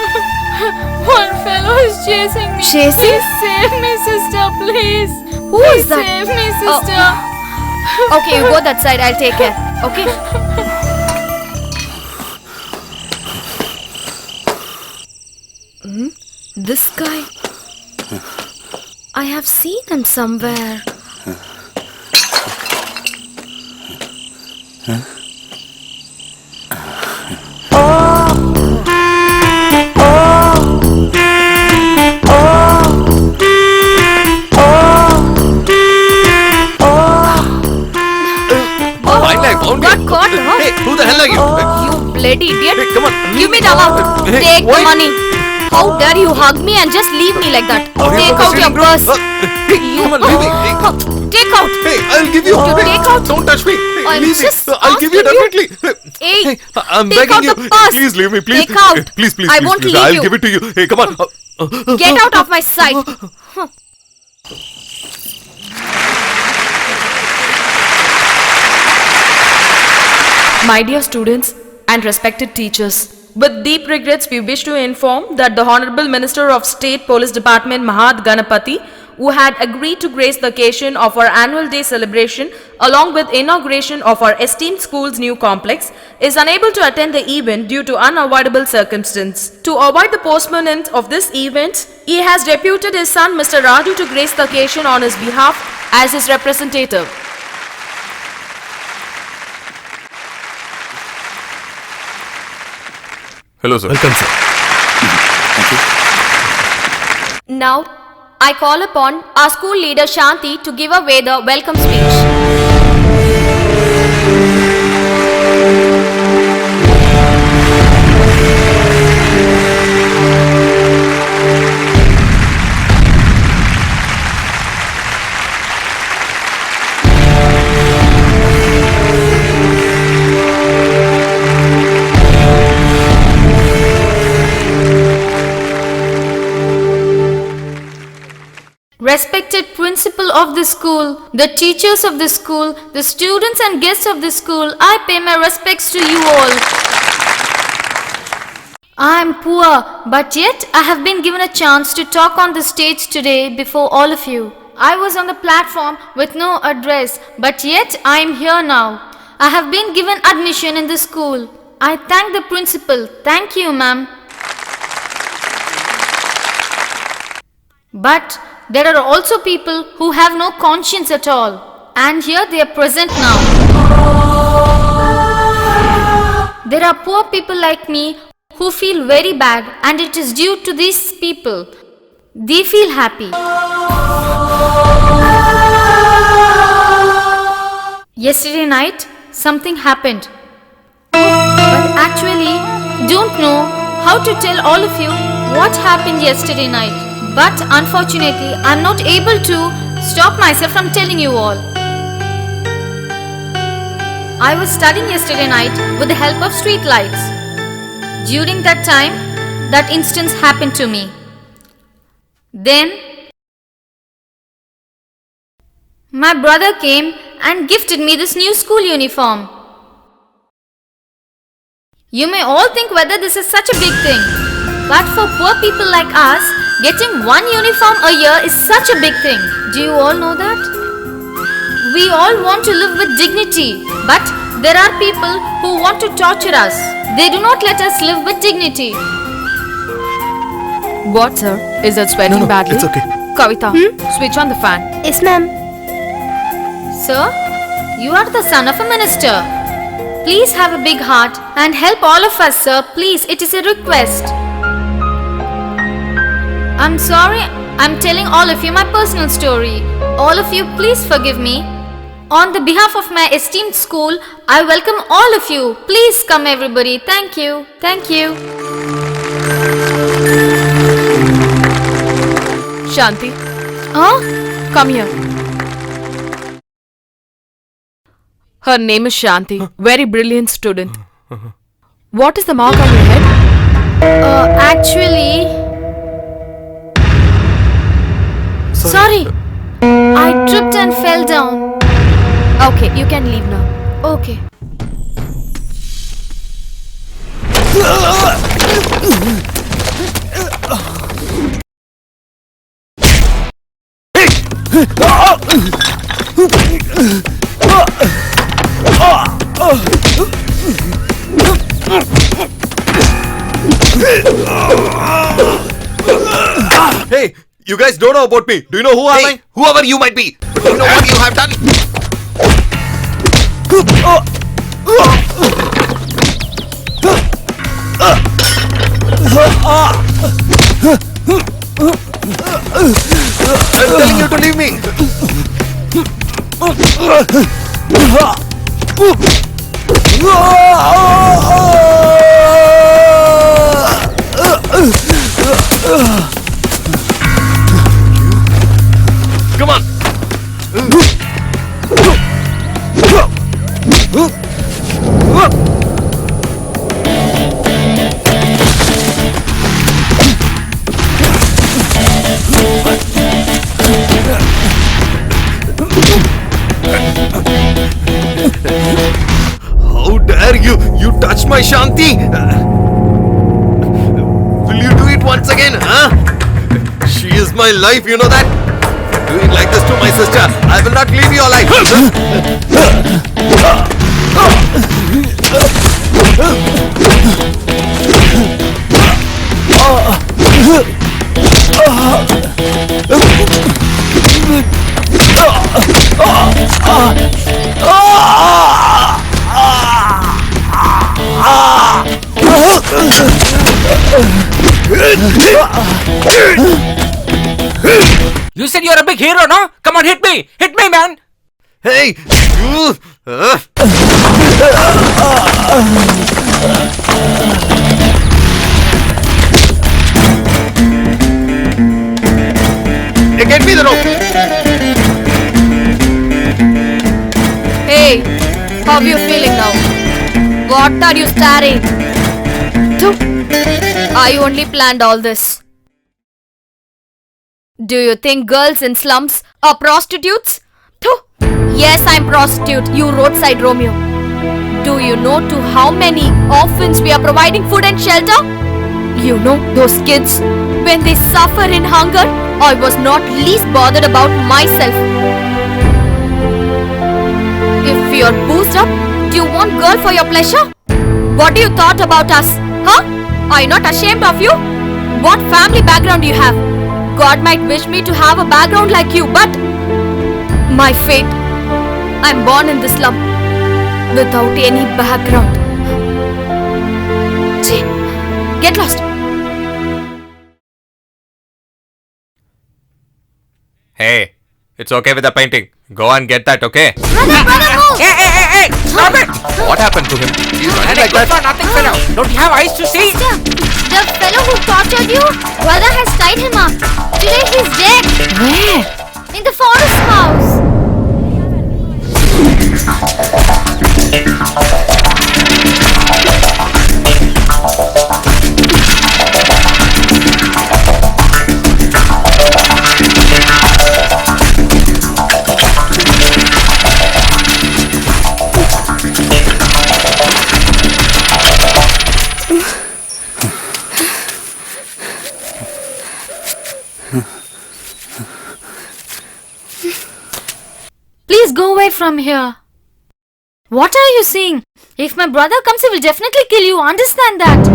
[SPEAKER 2] One fellow is chasing me.
[SPEAKER 4] Chasing?
[SPEAKER 2] Please save me, sister, please.
[SPEAKER 4] Who is
[SPEAKER 2] Please
[SPEAKER 4] that?
[SPEAKER 2] Save me, sister.
[SPEAKER 4] Okay, you go that side. I'll take care. Okay. This guy. I have seen him somewhere.
[SPEAKER 6] Finally, I found
[SPEAKER 4] Got
[SPEAKER 6] you.
[SPEAKER 4] caught, huh?
[SPEAKER 6] Hey, who the hell are you?
[SPEAKER 4] You bloody idiot.
[SPEAKER 6] Hey, come on.
[SPEAKER 4] Give me the amount.
[SPEAKER 6] Hey,
[SPEAKER 4] Take
[SPEAKER 6] why?
[SPEAKER 4] the money. How dare you hug me and just leave me like that?
[SPEAKER 6] Are you
[SPEAKER 4] Take out your
[SPEAKER 6] stealing, bro?
[SPEAKER 4] purse.
[SPEAKER 6] Hey, come on, leave me. Hey,
[SPEAKER 4] Take out.
[SPEAKER 6] hey, I'll give you.
[SPEAKER 4] You
[SPEAKER 6] Hey,
[SPEAKER 4] take out.
[SPEAKER 6] Don't touch me. Hey,
[SPEAKER 4] I'm
[SPEAKER 6] leave
[SPEAKER 4] just
[SPEAKER 6] me. I'll give you
[SPEAKER 4] asking you.
[SPEAKER 6] definitely.
[SPEAKER 4] Hey,
[SPEAKER 6] Hey, I'm
[SPEAKER 4] take
[SPEAKER 6] begging
[SPEAKER 4] out
[SPEAKER 6] you.
[SPEAKER 4] the purse.
[SPEAKER 6] Please leave me, please.
[SPEAKER 4] Take out.
[SPEAKER 6] Please, please,
[SPEAKER 4] I
[SPEAKER 6] please,
[SPEAKER 4] won't
[SPEAKER 6] please.
[SPEAKER 4] leave
[SPEAKER 6] I'll
[SPEAKER 4] you.
[SPEAKER 6] give it to you. Hey, come on.
[SPEAKER 4] Get out of my sight. My dear students and respected teachers, with deep regrets we wish to inform that the Honorable Minister of State Police Department Mahad Ganapati, who had agreed to grace the occasion of our annual day celebration along with inauguration of our esteemed school's new complex, is unable to attend the event due to unavoidable circumstance. To avoid the postponement of this event, he has deputed his son Mr. Raju to grace the occasion on his behalf as his representative.
[SPEAKER 6] Hello, sir.
[SPEAKER 7] Welcome, sir.
[SPEAKER 4] Now, I call upon our school leader Shanti to give away the welcome speech. Respected principal of the school, the teachers of the school, the students and guests of the school, I pay my respects to you all. I am poor, but yet I have been given a chance to talk on the stage today before all of you. I was on the platform with no address, but yet I am here now. I have been given admission in the school. I thank the principal. Thank you, ma'am. But there are also people who have no conscience at all, and here they are present now. There are poor people like me who feel very bad, and it is due to these people. They feel happy. Yesterday night, something happened. But actually, don't know how to tell all of you what happened yesterday night. But unfortunately, I'm not able to stop myself from telling you all. I was studying yesterday night with the help of street lights. During that time, that instance happened to me. Then, my brother came and gifted me this new school uniform. You may all think whether this is such a big thing, but for poor people like us, getting one uniform a year is such a big thing. Do you all know that? We all want to live with dignity, but there are people who want to torture us. They do not let us live with dignity. What, sir? Is it sweating badly?
[SPEAKER 7] It's okay.
[SPEAKER 4] Kavita, switch on the fan.
[SPEAKER 2] Yes, ma'am.
[SPEAKER 4] Sir, you are the son of a minister. Please have a big heart and help all of us, sir. Please, it is a request. I'm sorry, I'm telling all of you my personal story. All of you, please forgive me. On the behalf of my esteemed school, I welcome all of you. Please come, everybody. Thank you. Thank you. Shanti. Huh? Come here. Her name is Shanti. Very brilliant student. What is the mark on your head? Actually... Sorry. I tripped and fell down. Okay, you can leave now. Okay.
[SPEAKER 6] You guys don't know about me. Do you know who am I? Whoever you might be. Do you know what you have done? I'm telling you to leave me. Come on. How dare you? You touched my Shanti! Will you do it once again, huh? She is my life, you know that? Doing like this to my sister, I will not leave you alive.
[SPEAKER 8] You said you're a big hero, no? Come on, hit me! Hit me, man!
[SPEAKER 6] Hey, you! Hey, get me the rope!
[SPEAKER 4] Hey, how are you feeling now? What are you staring? I only planned all this. Do you think girls in slums are prostitutes? Yes, I'm prostitute, you roadside Romeo. Do you know to how many orphans we are providing food and shelter? You know, those kids, when they suffer in hunger, I was not least bothered about myself. If you're boozed up, do you want girl for your pleasure? What do you thought about us? Huh? Are you not ashamed of you? What family background do you have? God might wish me to have a background like you, but my fate, I'm born in the slum without any background. Gee, get lost.
[SPEAKER 6] Hey, it's okay with the painting. Go and get that, okay?
[SPEAKER 2] Brother, move!
[SPEAKER 8] Hey! Stop it!
[SPEAKER 6] What happened to him? He's running
[SPEAKER 8] And
[SPEAKER 6] like
[SPEAKER 8] good for
[SPEAKER 6] that.
[SPEAKER 8] nothing, fellow. Don't you have eyes to see?
[SPEAKER 2] The fellow who tortured you, brother has tied him up. Today he's dead.
[SPEAKER 4] Where?
[SPEAKER 2] In the forest house.
[SPEAKER 4] Please go away from here. What are you seeing? If my brother comes, he will definitely kill you. Understand that?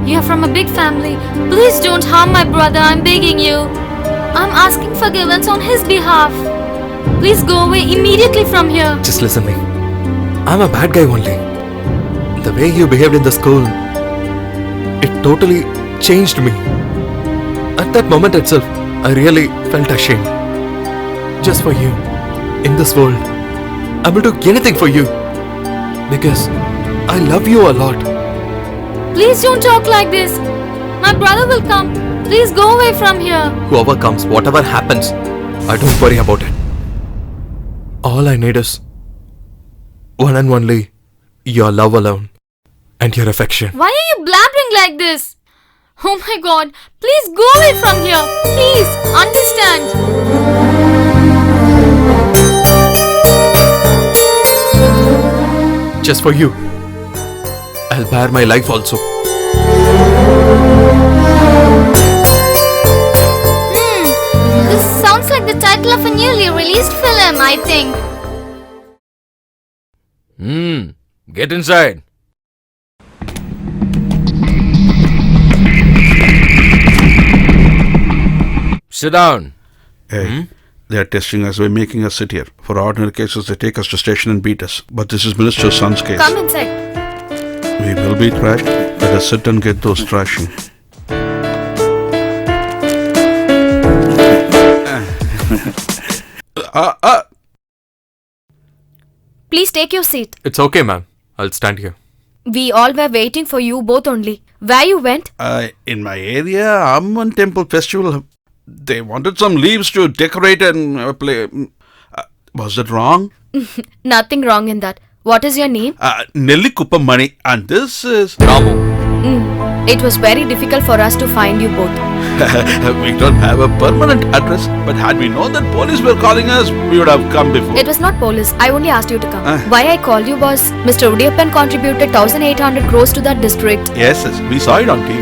[SPEAKER 4] You are from a big family. Please don't harm my brother. I'm begging you. I'm asking forgiveness on his behalf. Please go away immediately from here.
[SPEAKER 6] Just listen me. I'm a bad guy only. The way you behaved in the school, it totally changed me. At that moment itself, I really felt ashamed. Just for you, in this world, I will do anything for you. Because I love you a lot.
[SPEAKER 4] Please don't talk like this. My brother will come. Please go away from here.
[SPEAKER 6] Whoever comes, whatever happens, I don't worry about it. All I need is one and only your love alone and your affection.
[SPEAKER 4] Why are you blabbering like this? Oh my god. Please go away from here. Please, understand.
[SPEAKER 6] Just for you, I'll bear my life also.
[SPEAKER 2] This sounds like the title of a newly released film, I think.
[SPEAKER 8] Get inside. Sit down.
[SPEAKER 3] Hey, they are testing us by making us sit here. For ordinary cases, they take us to station and beat us. But this is Minister's son's case.
[SPEAKER 4] Come inside.
[SPEAKER 3] We will be thrashed. Let us sit and get those thrashing.
[SPEAKER 4] Please take your seat.
[SPEAKER 6] It's okay, ma'am. I'll stand here.
[SPEAKER 4] We all were waiting for you both only. Where you went?
[SPEAKER 3] In my area, Amman Temple Festival, they wanted some leaves to decorate and play. Was that wrong?
[SPEAKER 4] Nothing wrong in that. What is your name?
[SPEAKER 3] Nellikupam Mani. And this is...
[SPEAKER 6] Ramu.
[SPEAKER 4] It was very difficult for us to find you both.
[SPEAKER 3] We don't have a permanent address, but had we known that police were calling us, we would have come before.
[SPEAKER 4] It was not police. I only asked you to come. Why I called you was Mr. Udayappan contributed 1,800 crores to that district.
[SPEAKER 3] Yes, we saw it on TV.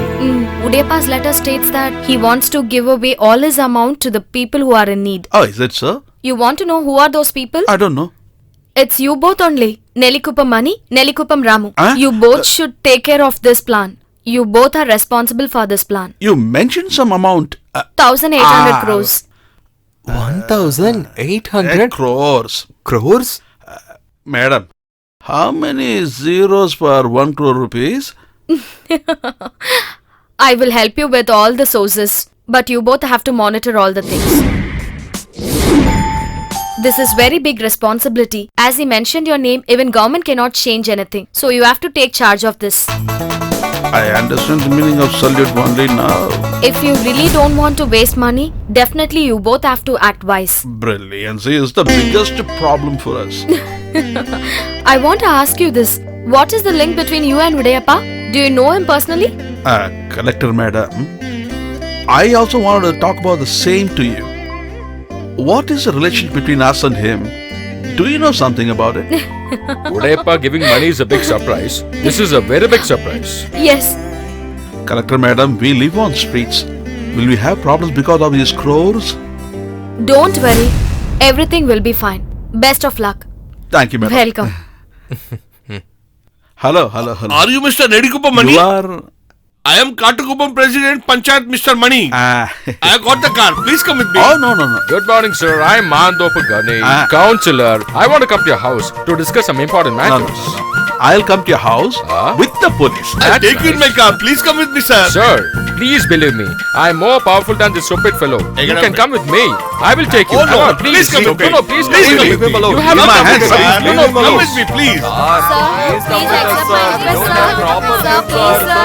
[SPEAKER 4] Udayappa's letter states that he wants to give away all his amount to the people who are in need.
[SPEAKER 3] Oh, is it so?
[SPEAKER 4] You want to know who are those people?
[SPEAKER 3] I don't know.
[SPEAKER 4] It's you both only. Nellikupam Mani, Nellikupam Ramu.
[SPEAKER 3] Huh?
[SPEAKER 4] You both should take care of this plan. You both are responsible for this plan.
[SPEAKER 3] You mentioned some amount.
[SPEAKER 4] 1,800 crores.
[SPEAKER 6] 1,800
[SPEAKER 3] crores.
[SPEAKER 6] crores?
[SPEAKER 3] Madam, how many zeros for 1 crore rupees?
[SPEAKER 4] I will help you with all the sources, but you both have to monitor all the things. This is very big responsibility. As he mentioned your name, even government cannot change anything. So you have to take charge of this.
[SPEAKER 3] I understand the meaning of salute only now.
[SPEAKER 4] If you really don't want to waste money, definitely you both have to act wise.
[SPEAKER 3] Brilliancy is the biggest problem for us.
[SPEAKER 4] I want to ask you this. What is the link between you and Udayappa? Do you know him personally?
[SPEAKER 3] Collector Madam, I also wanted to talk about the same to you. What is the relationship between us and him? Do you know something about it?
[SPEAKER 7] Udayappa giving money is a big surprise. This is a very big surprise.
[SPEAKER 4] Yes.
[SPEAKER 3] Collector Madam, we live on streets. Will we have problems because of these crores?
[SPEAKER 4] Don't worry. Everything will be fine. Best of luck.
[SPEAKER 3] Thank you, Madam.
[SPEAKER 4] Welcome.
[SPEAKER 3] Hello.
[SPEAKER 1] Are you Mr. Nedikupam Mani?
[SPEAKER 3] You are...
[SPEAKER 1] I am Katukupam President Panchayat Mr. Mani. I have got the car. Please come with me.
[SPEAKER 3] Oh, no.
[SPEAKER 7] Good morning, sir. I'm Mandopu Gani, councillor. I want to come to your house to discuss some important matters.
[SPEAKER 3] No. I'll come to your house with the police.
[SPEAKER 1] I'll take you in my car. Please come with me, sir.
[SPEAKER 7] Sir, please believe me. I'm more powerful than this stupid fellow. You can come with me. I will take you.
[SPEAKER 1] Oh, no.
[SPEAKER 7] Come on, please
[SPEAKER 1] Please come with me.
[SPEAKER 7] No, please
[SPEAKER 1] Please
[SPEAKER 7] come
[SPEAKER 1] come
[SPEAKER 7] with
[SPEAKER 1] with
[SPEAKER 7] me.
[SPEAKER 1] me.
[SPEAKER 7] You have
[SPEAKER 3] Give
[SPEAKER 7] to
[SPEAKER 3] my
[SPEAKER 7] come
[SPEAKER 3] hand,
[SPEAKER 7] with
[SPEAKER 3] sir.
[SPEAKER 7] me.
[SPEAKER 1] Sir,
[SPEAKER 7] No,
[SPEAKER 1] come with
[SPEAKER 7] please.
[SPEAKER 1] me, please.
[SPEAKER 4] Sir, please accept my request, sir. Sir, please, sir.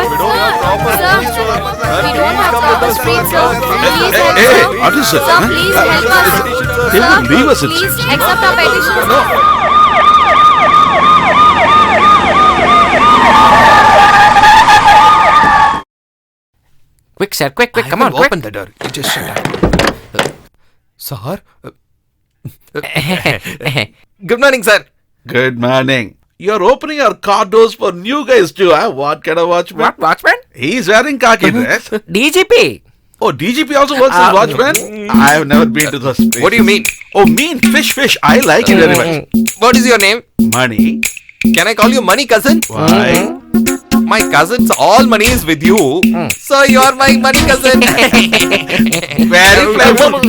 [SPEAKER 4] We don't have proper streets, sir. Please help,
[SPEAKER 3] Hey,
[SPEAKER 4] sir.
[SPEAKER 3] what is it?
[SPEAKER 4] Sir, please help us.
[SPEAKER 3] They won't leave us.
[SPEAKER 4] Please accept our petition.
[SPEAKER 8] Quick, sir, quick, come on,
[SPEAKER 6] Open the door. You just shut up. Sir? Good morning, sir.
[SPEAKER 3] Good morning. You're opening our car doors for new guys too, huh? What kind of watchman?
[SPEAKER 8] What, watchman?
[SPEAKER 3] He's wearing khaki dress.
[SPEAKER 8] DGP.
[SPEAKER 3] Oh, DGP also works as watchman? I have never been to those places.
[SPEAKER 6] What do you mean?
[SPEAKER 3] Oh, fish. I like it very much.
[SPEAKER 6] What is your name?
[SPEAKER 3] Money?
[SPEAKER 6] Can I call you Money cousin?
[SPEAKER 3] Why?
[SPEAKER 6] My cousins, all money is with you. So you are my money cousin.
[SPEAKER 3] Very clever.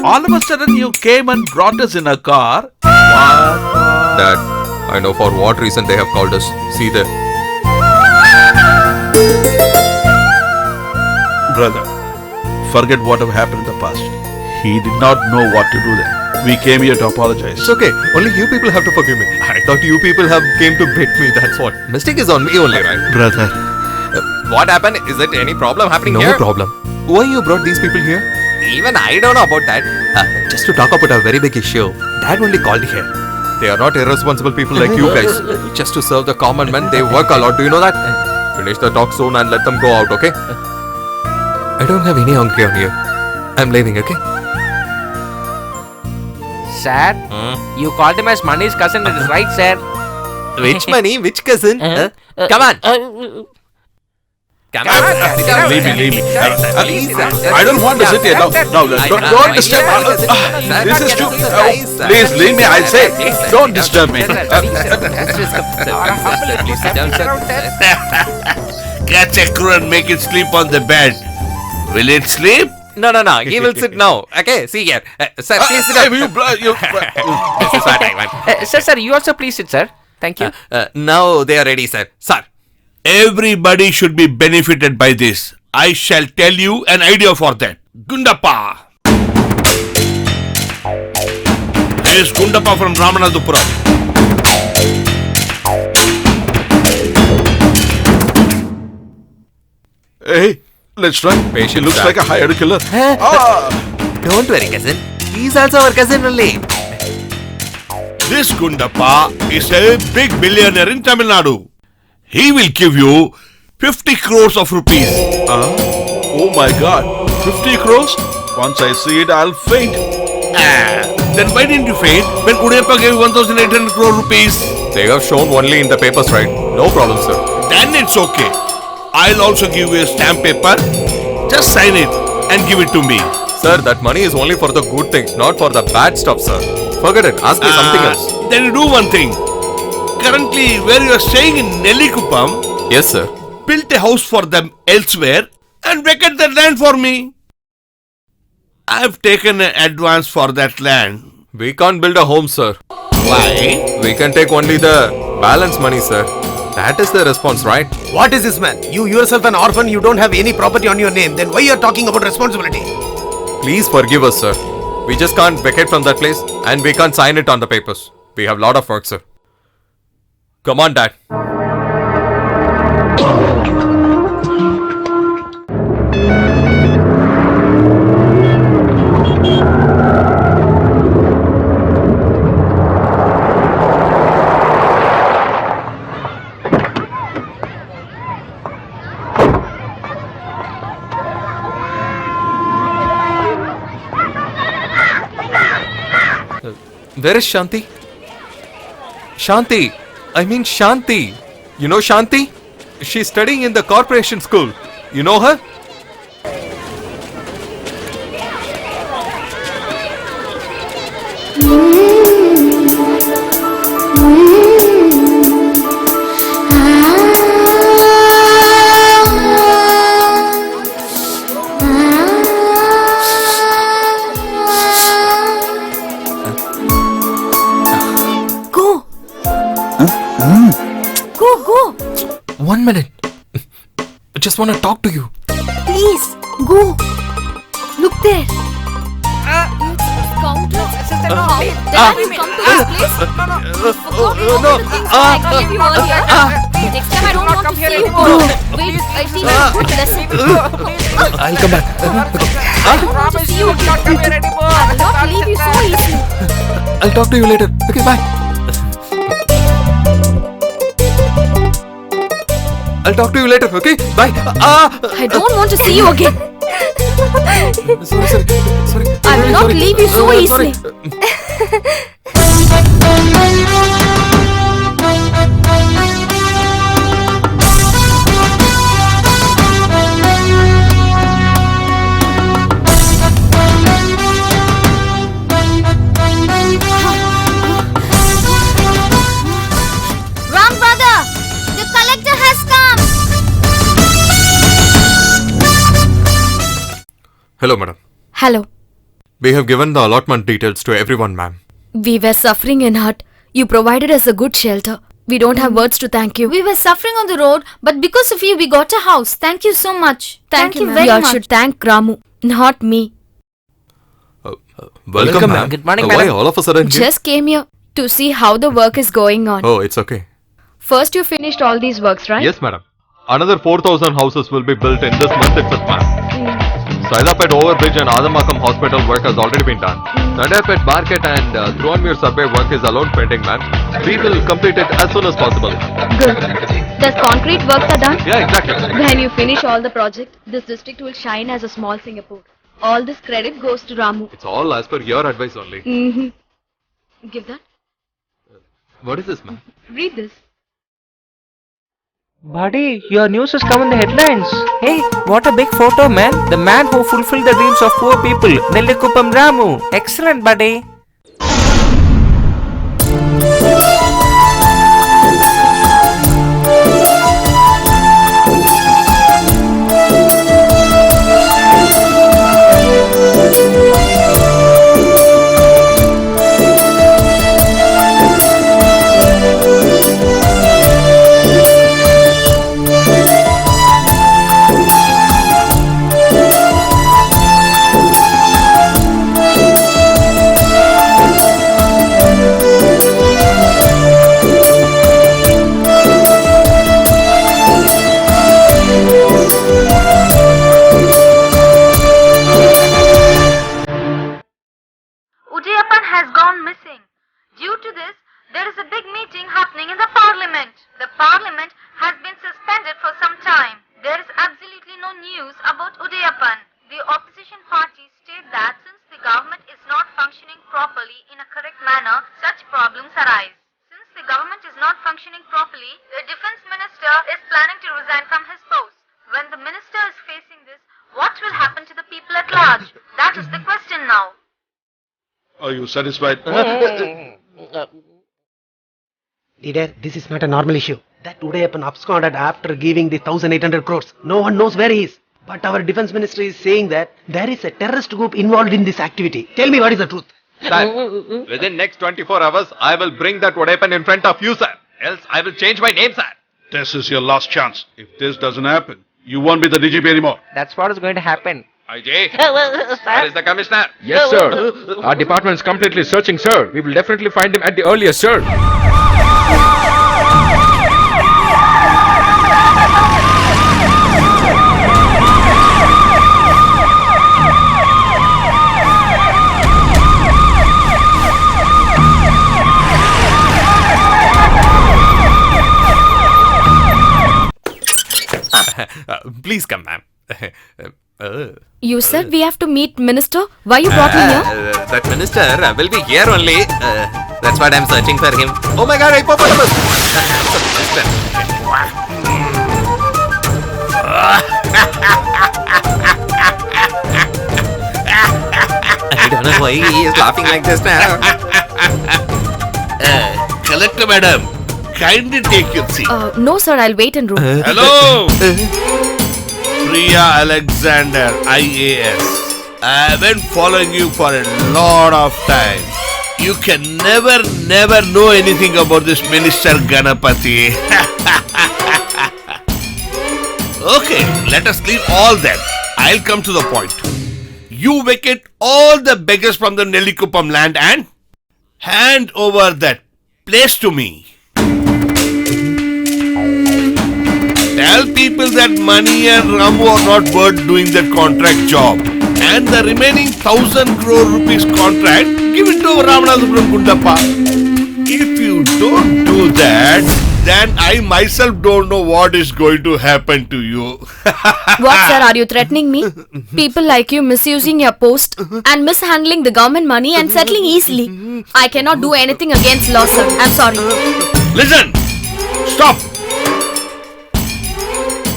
[SPEAKER 3] All of a sudden you came and brought us in a car. What?
[SPEAKER 6] Dad, I know for what reason they have called us. See there.
[SPEAKER 3] Brother, forget whatever happened in the past. He did not know what to do then. We came here to apologize.
[SPEAKER 6] It's okay. Only you people have to forgive me. I thought you people have came to beat me. That's what. Mistake is on me only, right?
[SPEAKER 3] Brother,
[SPEAKER 6] What happened? Is it any problem happening here? No problem. Why you brought these people here? Even I don't know about that. Just to talk about a very big issue. Dad only called here. They are not irresponsible people like you guys. Just to serve the common man, they work a lot. Do you know that? Finish the talk soon and let them go out, okay? I don't have any hungry on here. I'm leaving, okay?
[SPEAKER 8] Sir, you called him as Mani's cousin, it is right, sir.
[SPEAKER 6] Which money? Which cousin? Come on. Come on.
[SPEAKER 3] leave me.
[SPEAKER 6] Please, sir.
[SPEAKER 3] I don't want to sit here. No, don't disturb me. This is too... Please leave me, I say. Don't disturb me.
[SPEAKER 1] Catch a crow and make it sleep on the bed. Will it sleep?
[SPEAKER 6] No. He will sit now. Okay, see here. Sir, please sit
[SPEAKER 3] Hey,
[SPEAKER 6] down. This is what I want.
[SPEAKER 8] Sir, you also please sit, sir. Thank you.
[SPEAKER 6] Now they are ready, sir. Sir.
[SPEAKER 1] Everybody should be benefited by this. I shall tell you an idea for that. Gundappa. Here's Gundappa from Ramanathapuram.
[SPEAKER 3] Hey, let's try. She looks like a hired killer.
[SPEAKER 6] Don't worry, cousin. He's also our cousin only.
[SPEAKER 1] This Gundappa is a big billionaire in Tamil Nadu. He will give you 50 crores of rupees.
[SPEAKER 3] Oh my god. 50 crores? Once I see it, I'll faint.
[SPEAKER 1] Then why didn't you faint when Udayappa gave you 1,800 crore rupees?
[SPEAKER 6] They have shown only in the papers, right? No problem, sir.
[SPEAKER 1] Then it's okay. I'll also give you a stamp paper. Just sign it and give it to me.
[SPEAKER 6] Sir, that money is only for the good things, not for the bad stuff, sir. Forget it. Ask me something else.
[SPEAKER 1] Then you do one thing. Currently, where you are staying in Nellikupam,
[SPEAKER 6] Yes, sir.
[SPEAKER 1] build a house for them elsewhere and vacate that land for me. I've taken an advance for that land.
[SPEAKER 6] We can't build a home, sir.
[SPEAKER 1] Why?
[SPEAKER 6] We can take only the balance money, sir. That is the response, right?
[SPEAKER 5] What is this, man? You yourself an orphan, you don't have any property on your name. Then why you are talking about responsibility?
[SPEAKER 6] Please forgive us, sir. We just can't vacate from that place and we can't sign it on the papers. We have lot of work, sir. Come on, Dad. Where is Shanti? Shanti! I mean Shanti! You know Shanti? She's studying in the corporation school. You know her?
[SPEAKER 4] Go. Go.
[SPEAKER 6] 1 minute. I just want to talk to you.
[SPEAKER 4] Please, go. Look there. Scoundrel. How dare you come to this place?
[SPEAKER 6] No.
[SPEAKER 4] I gave you earlier. Next time I don't want to see you go. Wait, I see a good lesson.
[SPEAKER 6] I'll come back.
[SPEAKER 4] I don't want to see you again. I will not leave you so easily.
[SPEAKER 6] I'll talk to you later. Okay, bye. I'll talk to you later, okay? Bye.
[SPEAKER 4] I don't want to see you again.
[SPEAKER 6] Sorry.
[SPEAKER 4] I will not leave you so easily.
[SPEAKER 2] Ram brother, the collector has come.
[SPEAKER 6] Hello, madam.
[SPEAKER 4] Hello.
[SPEAKER 6] We have given the allotment details to everyone, ma'am.
[SPEAKER 4] We were suffering in hut. You provided us a good shelter. We don't have words to thank you.
[SPEAKER 2] We were suffering on the road, but because of you, we got a house. Thank you so much. Thank you
[SPEAKER 4] ma'am.
[SPEAKER 2] very
[SPEAKER 4] You all
[SPEAKER 2] much.
[SPEAKER 4] should thank Ramu, not me.
[SPEAKER 6] Welcome,
[SPEAKER 8] ma'am. Good morning,
[SPEAKER 6] Why
[SPEAKER 8] madam.
[SPEAKER 6] all of a sudden here?
[SPEAKER 4] Just came here to see how the work is going on.
[SPEAKER 6] Oh, it's okay.
[SPEAKER 4] First, you finished all these works, right?
[SPEAKER 6] Yes, madam. Another 4,000 houses will be built in this month itself, ma'am. Saidapet Overbridge and Adamakam Hospital work has already been done. Saidapet Market and Thruanmere Subway work is alone pending, ma'am. We will complete it as soon as possible.
[SPEAKER 4] Good. The concrete works are done?
[SPEAKER 6] Yeah, exactly.
[SPEAKER 4] When you finish all the project, this district will shine as a small Singapore. All this credit goes to Ramu.
[SPEAKER 6] It's all as per your advice only.
[SPEAKER 4] Give that.
[SPEAKER 6] What is this, ma'am?
[SPEAKER 4] Read this.
[SPEAKER 8] Buddy, your news has come in the headlines. Hey, what a big photo, man. The man who fulfilled the dreams of poor people. Nellikupam Ramu. Excellent, buddy.
[SPEAKER 9] gone missing. Due to this, there is a big meeting happening in the parliament. The parliament has been suspended for some time. There is absolutely no news about Udayappan. The opposition parties state that since the government is not functioning properly in a correct manner, such problems arise. Since the government is not functioning properly, the defense minister is planning to resign from his post. When the minister is facing this, what will happen to the people at large? That is the question now.
[SPEAKER 3] Are you satisfied?
[SPEAKER 5] Leader, this is not a normal issue. That Udayappan absconded after giving the 1,800 crores. No one knows where he is. But our defense minister is saying that there is a terrorist group involved in this activity. Tell me what is the truth.
[SPEAKER 6] Sir, within next 24 hours, I will bring that weapon in front of you, sir. Else, I will change my name, sir.
[SPEAKER 3] This is your last chance. If this doesn't happen, you won't be the DGP anymore.
[SPEAKER 8] That's what is going to happen.
[SPEAKER 6] IJ, where is the commissioner?
[SPEAKER 7] Yes, sir. Our department is completely searching, sir. We will definitely find him at the earliest, sir.
[SPEAKER 6] Please come, ma'am.
[SPEAKER 4] You said we have to meet minister. Why you brought me here?
[SPEAKER 6] That minister will be here only. That's what I'm searching for him. Oh my god, hippopotamus! I don't know why he is laughing like this now.
[SPEAKER 1] Collector madam, kindly take your seat.
[SPEAKER 4] No, sir. I'll wait in room.
[SPEAKER 1] Hello! Priya Alexander, IAS. I've been following you for a lot of time. You can never know anything about this Minister Ganapati. Okay, let us leave all that. I'll come to the point. You vacate all the beggars from the Nellikupam land and hand over that place to me. Tell people that money and Ramu are not worth doing that contract job. And the remaining 1,000 crore rupees contract, give it to Ramanathapuram Gundappa. If you don't do that, then I myself don't know what is going to happen to you.
[SPEAKER 4] What, sir? Are you threatening me? People like you misusing your post and mishandling the government money and settling easily. I cannot do anything against law, sir. I'm sorry.
[SPEAKER 1] Listen! Stop!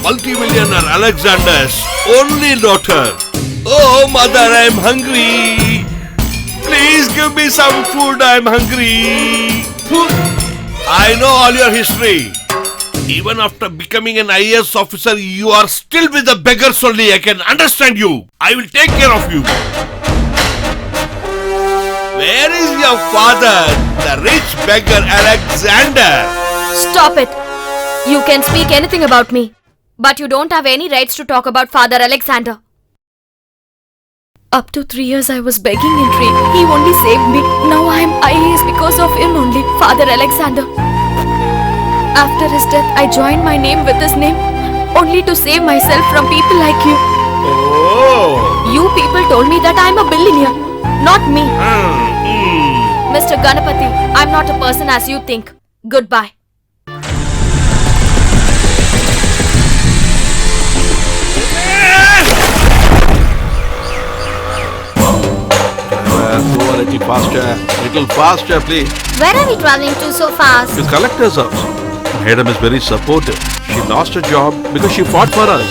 [SPEAKER 1] Multimillionaire Alexander's only daughter. Oh, mother, I'm hungry. Please give me some food. I'm hungry. I know all your history. Even after becoming an IAS officer, you are still with the beggars only. I can understand you. I will take care of you. Where is your father, the rich beggar Alexander?
[SPEAKER 4] Stop it. You can speak anything about me, but you don't have any rights to talk about Father Alexander. Up to 3 years I was begging in trade. He only saved me. Now I am IAS because of him only, Father Alexander. After his death, I joined my name with his name, only to save myself from people like you.
[SPEAKER 1] Oh.
[SPEAKER 4] You people told me that I am a billionaire, not me. Mr. Ganapati, I'm not a person as you think. Goodbye.
[SPEAKER 3] Go a little faster. Little faster, please.
[SPEAKER 2] Where are we traveling to so fast?
[SPEAKER 3] The collector's house. Madam is very supportive. She lost her job because she fought for us.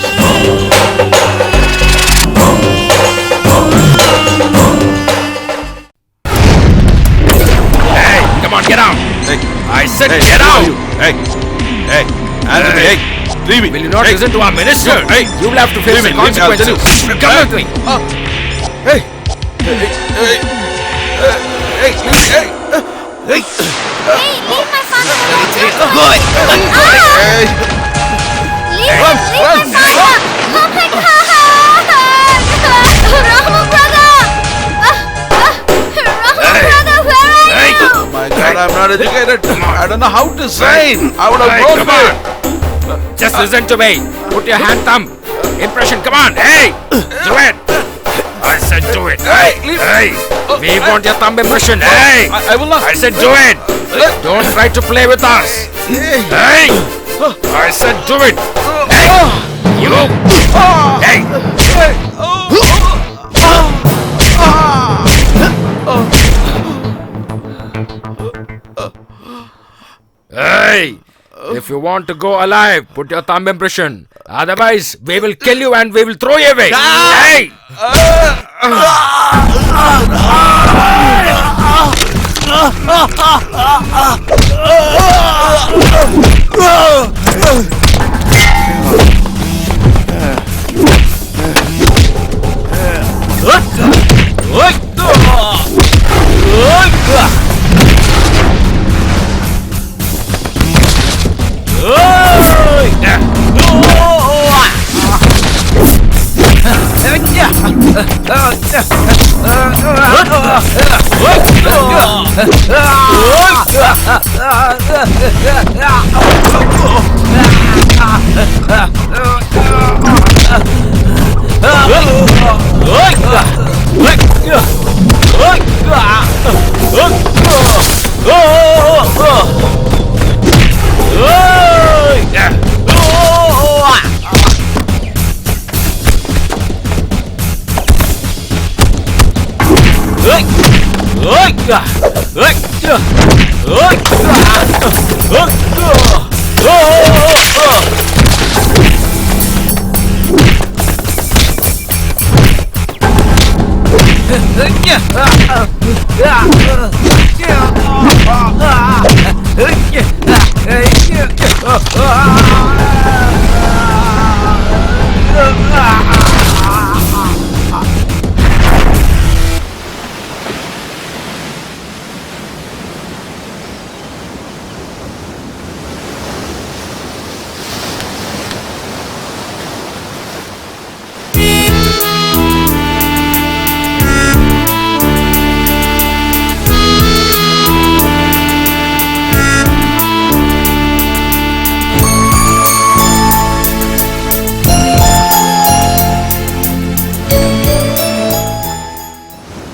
[SPEAKER 7] Hey, come on, get out.
[SPEAKER 3] Hey,
[SPEAKER 7] I said
[SPEAKER 3] hey,
[SPEAKER 7] get
[SPEAKER 3] who are
[SPEAKER 7] out.
[SPEAKER 3] you? Hey, hey, answer me. Hey, leave it.
[SPEAKER 7] Will you not
[SPEAKER 3] Hey,
[SPEAKER 7] listen to our minister?
[SPEAKER 3] Hey,
[SPEAKER 7] You will have to face the
[SPEAKER 3] leave it, I'll tell you.
[SPEAKER 7] consequences. Come with me.
[SPEAKER 3] Hey, hey, hey, hey, hey,
[SPEAKER 2] Hey, leave my father alone.
[SPEAKER 3] hey.
[SPEAKER 2] Leave my father. Oh my God. Ramu brother. Ramu brother, where are you?
[SPEAKER 3] Oh my God, I'm not educated. I don't know how to sign. I would have
[SPEAKER 7] Hey,
[SPEAKER 3] broken
[SPEAKER 7] come
[SPEAKER 3] it.
[SPEAKER 7] Just listen to me. Put your hand thumb. Impression, come on. Hey, do it. I said said do it. Hey, we want your thumb impression. Hey,
[SPEAKER 3] I will not.
[SPEAKER 7] I said do it. Don't try to play with us. Hey, I said do it. Hey, you. Hey. Hey, if you want to go alive, put your thumb impression. Otherwise, we will kill you and we will throw you away. Hey!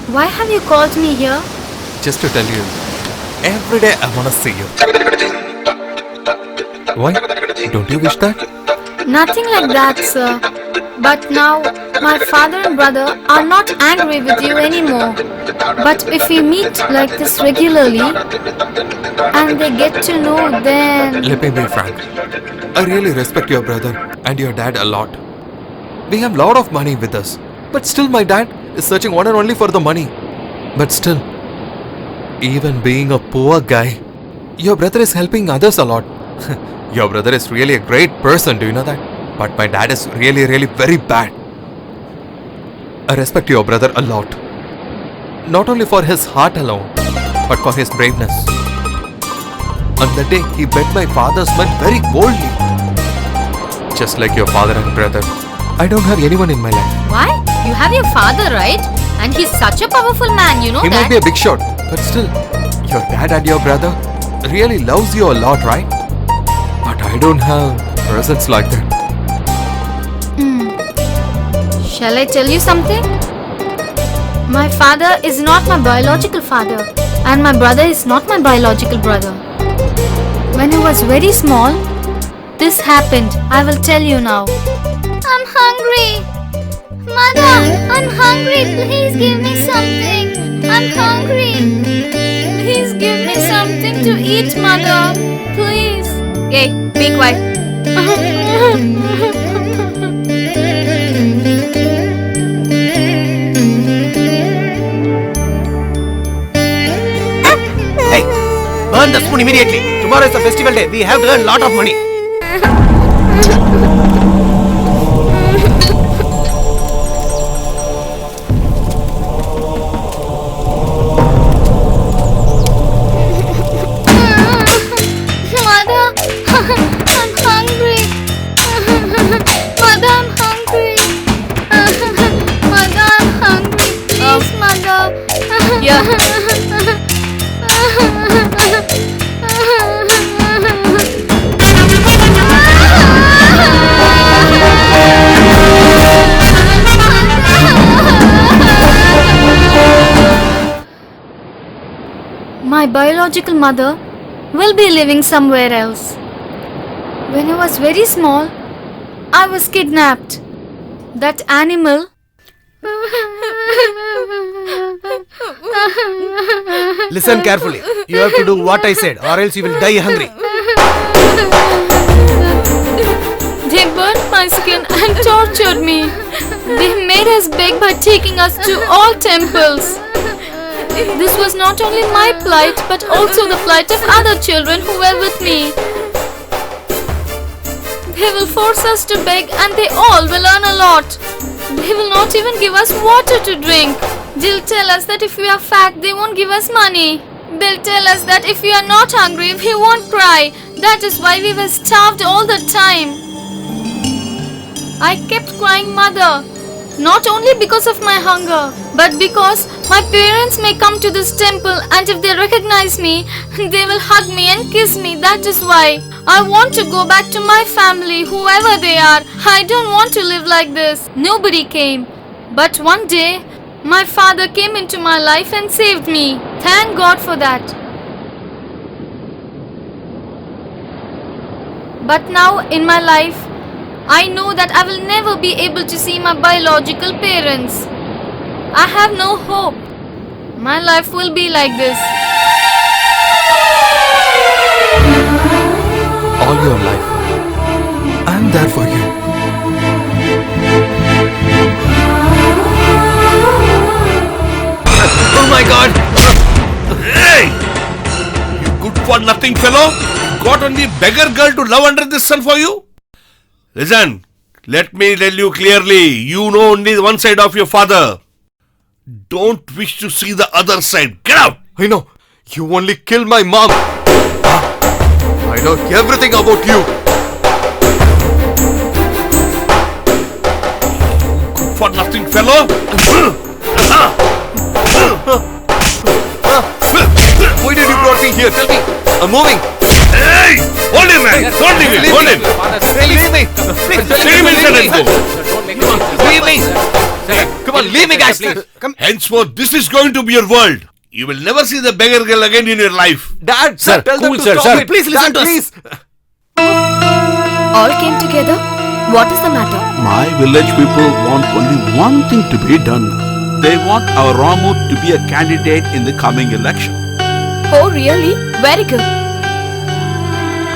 [SPEAKER 4] Why have you called me here?
[SPEAKER 6] Just to tell you, every day I want to see you. Why? Don't you wish that?
[SPEAKER 4] Nothing like that, sir. But now, my father and brother are not angry with you anymore. But if we meet like this regularly, and they get to know, then...
[SPEAKER 6] Let me be frank. I really respect your brother and your dad a lot. We have lot of money with us. But still my dad is searching one and only for the money. But still, even being a poor guy, your brother is helping others a lot. Your brother is really a great person, do you know that? But my dad is really very bad. I respect your brother a lot. Not only for his heart alone, but for his braveness. On the day he bet my father's money very boldly. Just like your father and brother, I don't have anyone in my life.
[SPEAKER 4] Why? You have your father, right? And he's such a powerful man, you know
[SPEAKER 6] He
[SPEAKER 4] that?
[SPEAKER 6] might be a big shot, but still, your dad and your brother really loves you a lot, right? But I don't have presents like that.
[SPEAKER 4] Shall I tell you something? My father is not my biological father, and my brother is not my biological brother. When I was very small, this happened. I will tell you now.
[SPEAKER 2] I'm hungry. Mother, I'm hungry. Please give me something. I'm hungry.
[SPEAKER 4] Please give me something to eat, mother. Please. Hey, be quiet.
[SPEAKER 5] Hey, burn the spoon immediately. Tomorrow is a festival day. We have to earn lot of money.
[SPEAKER 2] Mother, I'm hungry. Mother, I'm hungry. Mother, I'm hungry. Please, Mother.
[SPEAKER 4] Yeah. my biological mother will be living somewhere else. When I was very small, I was kidnapped. That animal
[SPEAKER 5] Listen carefully. You have to do what I said, or else you will die hungry.
[SPEAKER 4] They burnt my skin and tortured me. They made us beg by taking us to all temples. This was not only my plight, but also the plight of other children who were with me. They will force us to beg and they all will earn a lot. They will not even give us water to drink. They'll tell us that if we are fat, they won't give us money. They'll tell us that if we are not hungry, we won't cry. That is why we were starved all the time. I kept crying, Mother. Not only because of my hunger, but because my parents may come to this temple and if they recognize me, they will hug me and kiss me. That is why I want to go back to my family, whoever they are. I don't want to live like this. Nobody came. But one day, my father came into my life and saved me. Thank God for that. But now in my life, I know that I will never be able to see my biological parents. I have no hope. My life will be like this.
[SPEAKER 6] All your life, I'm there for you.
[SPEAKER 1] Oh my God! Hey! You good for nothing fellow? You got only beggar girl to love under the sun for you? Listen, let me tell you clearly, you know only one side of your father. Don't wish to see the other side. Get out!
[SPEAKER 6] I know. You only killed my mom. I know everything about you.
[SPEAKER 1] Good for nothing fellow.
[SPEAKER 6] Why did you brought me here? Tell me. I'm moving.
[SPEAKER 1] Hey! Hold him, man! Don't leave him! Hold him!
[SPEAKER 6] Leave me.
[SPEAKER 1] Take him inside and go.
[SPEAKER 6] Leave me. Come on, leave me, guys.
[SPEAKER 1] Henceforth, this is going to be your world. You will never see the beggar girl again in your life.
[SPEAKER 6] Dad,
[SPEAKER 7] Sir,
[SPEAKER 6] tell them
[SPEAKER 7] cool,
[SPEAKER 6] to
[SPEAKER 7] sir,
[SPEAKER 6] stop
[SPEAKER 7] sir.
[SPEAKER 6] it. Please listen to us.
[SPEAKER 4] All came together? What is the matter?
[SPEAKER 3] My village people want only one thing to be done. They want our Ramu to be a candidate in the coming election.
[SPEAKER 4] Oh, really? Very good.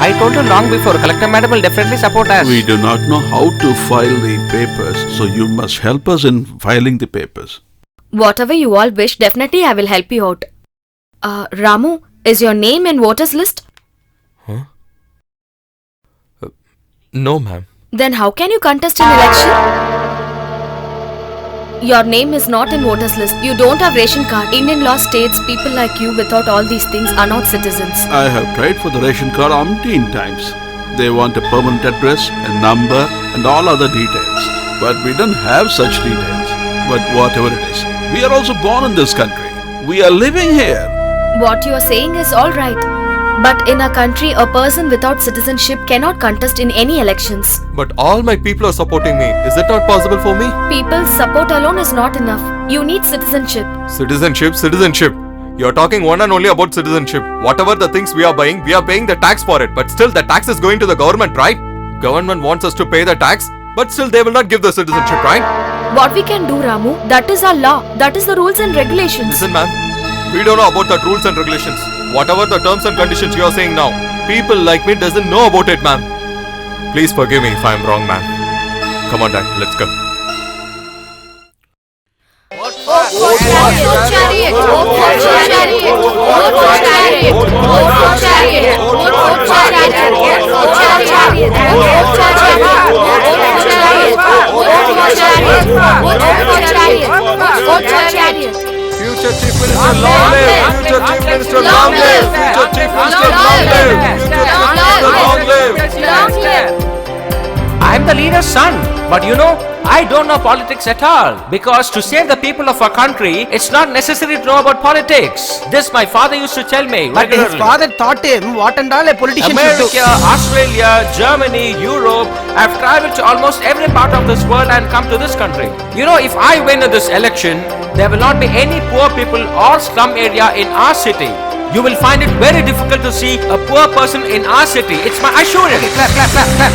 [SPEAKER 8] I told you long before, Collector Madam will definitely support us.
[SPEAKER 3] We do not know how to file the papers, so you must help us in filing the papers.
[SPEAKER 4] Whatever you all wish, definitely I will help you out. Ramu, is your name in voters list?
[SPEAKER 6] No, ma'am.
[SPEAKER 4] Then how can you contest an election? Your name is not in voters list. You don't have ration card. Indian law states people like you without all these things are not citizens.
[SPEAKER 3] I have tried for the ration card umpteen times. They want a permanent address, a number, and all other details. But we don't have such details. But whatever it is, we are also born in this country. We are living here.
[SPEAKER 4] What you are saying is all right. But in a country, a person without citizenship cannot contest in any elections.
[SPEAKER 6] But all my people are supporting me. Is it not possible for me?
[SPEAKER 4] People's support alone is not enough. You need citizenship.
[SPEAKER 6] Citizenship. You're talking one and only about citizenship. Whatever the things we are buying, we are paying the tax for it. But still the tax is going to the government, right? Government wants us to pay the tax, but still they will not give the citizenship, right?
[SPEAKER 4] What we can do, Ramu, that is our law. That is the rules and regulations.
[SPEAKER 6] Listen, ma'am. We don't know about the rules and regulations. Whatever the terms and conditions you are saying now, people like me doesn't know about it, ma'am. Please forgive me if I am wrong, ma'am. Come on, Dad. Let's go. Future Chief Minister, long live! Future Chief Minister, long live! Future Chief Minister, long live! Future Chief Minister, long live!
[SPEAKER 8] I'm the leader's son, but you know, I don't know politics at all. Because to save the people of our country, it's not necessary to know about politics. This my father used to tell me.
[SPEAKER 5] But his
[SPEAKER 8] regularly.
[SPEAKER 5] father taught him what and all a politician
[SPEAKER 8] America,
[SPEAKER 5] should do.
[SPEAKER 8] Australia, Germany, Europe. I've traveled to almost every part of this world and come to this country. You know, if I win this election, there will not be any poor people or slum area in our city. you will find it very difficult to see a poor person in our city. It's my assurance.
[SPEAKER 5] Clap, clap, clap, clap.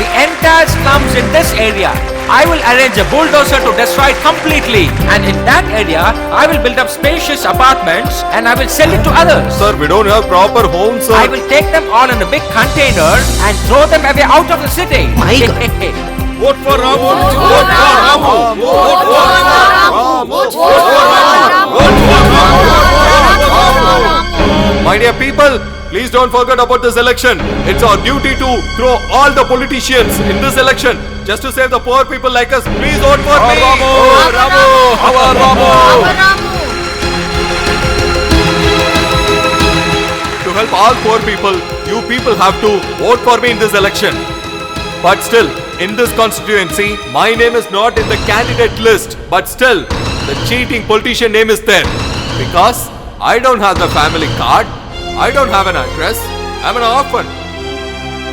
[SPEAKER 8] The entire slums in this area, I will arrange a bulldozer to destroy it completely. And in that area, I will build up spacious apartments and I will sell it to others.
[SPEAKER 6] Sir, we don't have proper homes, sir.
[SPEAKER 8] I will take them all in a big container and throw them away out of the city.
[SPEAKER 5] My God.
[SPEAKER 1] Vote for Ramu! Vote for Ramu! Vote for Ramu! Vote for Ramu!
[SPEAKER 6] My dear people, please don't forget about this election. It's our duty to throw all the politicians in this election just to save the poor people like us. Please vote for me. To help all poor people, you people have to vote for me in this election. But still, in this constituency, my name is not in the candidate list. But still, the cheating politician name is there. Because I don't have the family card. I don't have an address. I'm an orphan.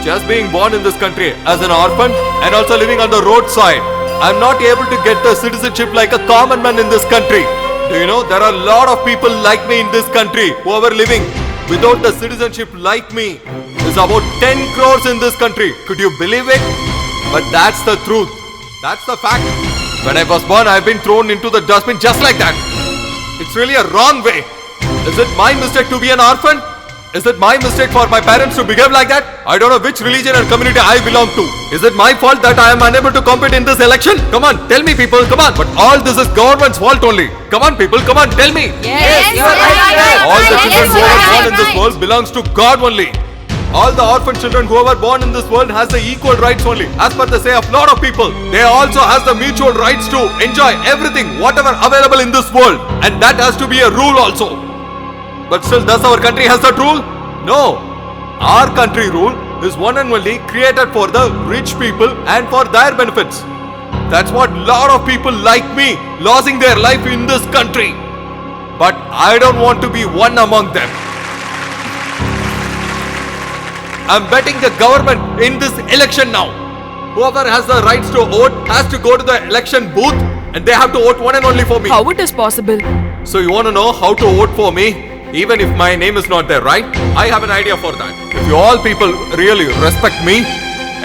[SPEAKER 6] Just being born in this country as an orphan and also living on the roadside, I'm not able to get the citizenship like a common man in this country. Do you know there are a lot of people like me in this country who are living without the citizenship like me. There's about 10 crores in this country. Could you believe it? But that's the truth. That's the fact. When I was born, I've been thrown into the dustbin just like that. It's really a wrong way. Is it my mistake to be an orphan? Is it my mistake for my parents to behave like that? I don't know which religion and community I belong to. Is it my fault that I am unable to compete in this election? Come on, tell me people, come on. But all this is government's fault only. Come on people, come on, tell me.
[SPEAKER 2] Yes, you are right.
[SPEAKER 6] All the children who are born in this world belongs to God only. All the orphan children who are born in this world has the equal rights only. As per the say of lot of people, they also has the mutual rights to enjoy everything, whatever available in this world. And that has to be a rule also. But still, does our country has that rule? No. Our country rule is one and only created for the rich people and for their benefits. That's what lot of people like me losing their life in this country. But I don't want to be one among them. I'm betting the government in this election now. Whoever has the rights to vote has to go to the election booth and they have to vote one and only for me.
[SPEAKER 4] How it is possible?
[SPEAKER 6] So you want to know how to vote for me? Even if my name is not there, right? I have an idea for that. If you all people really respect me,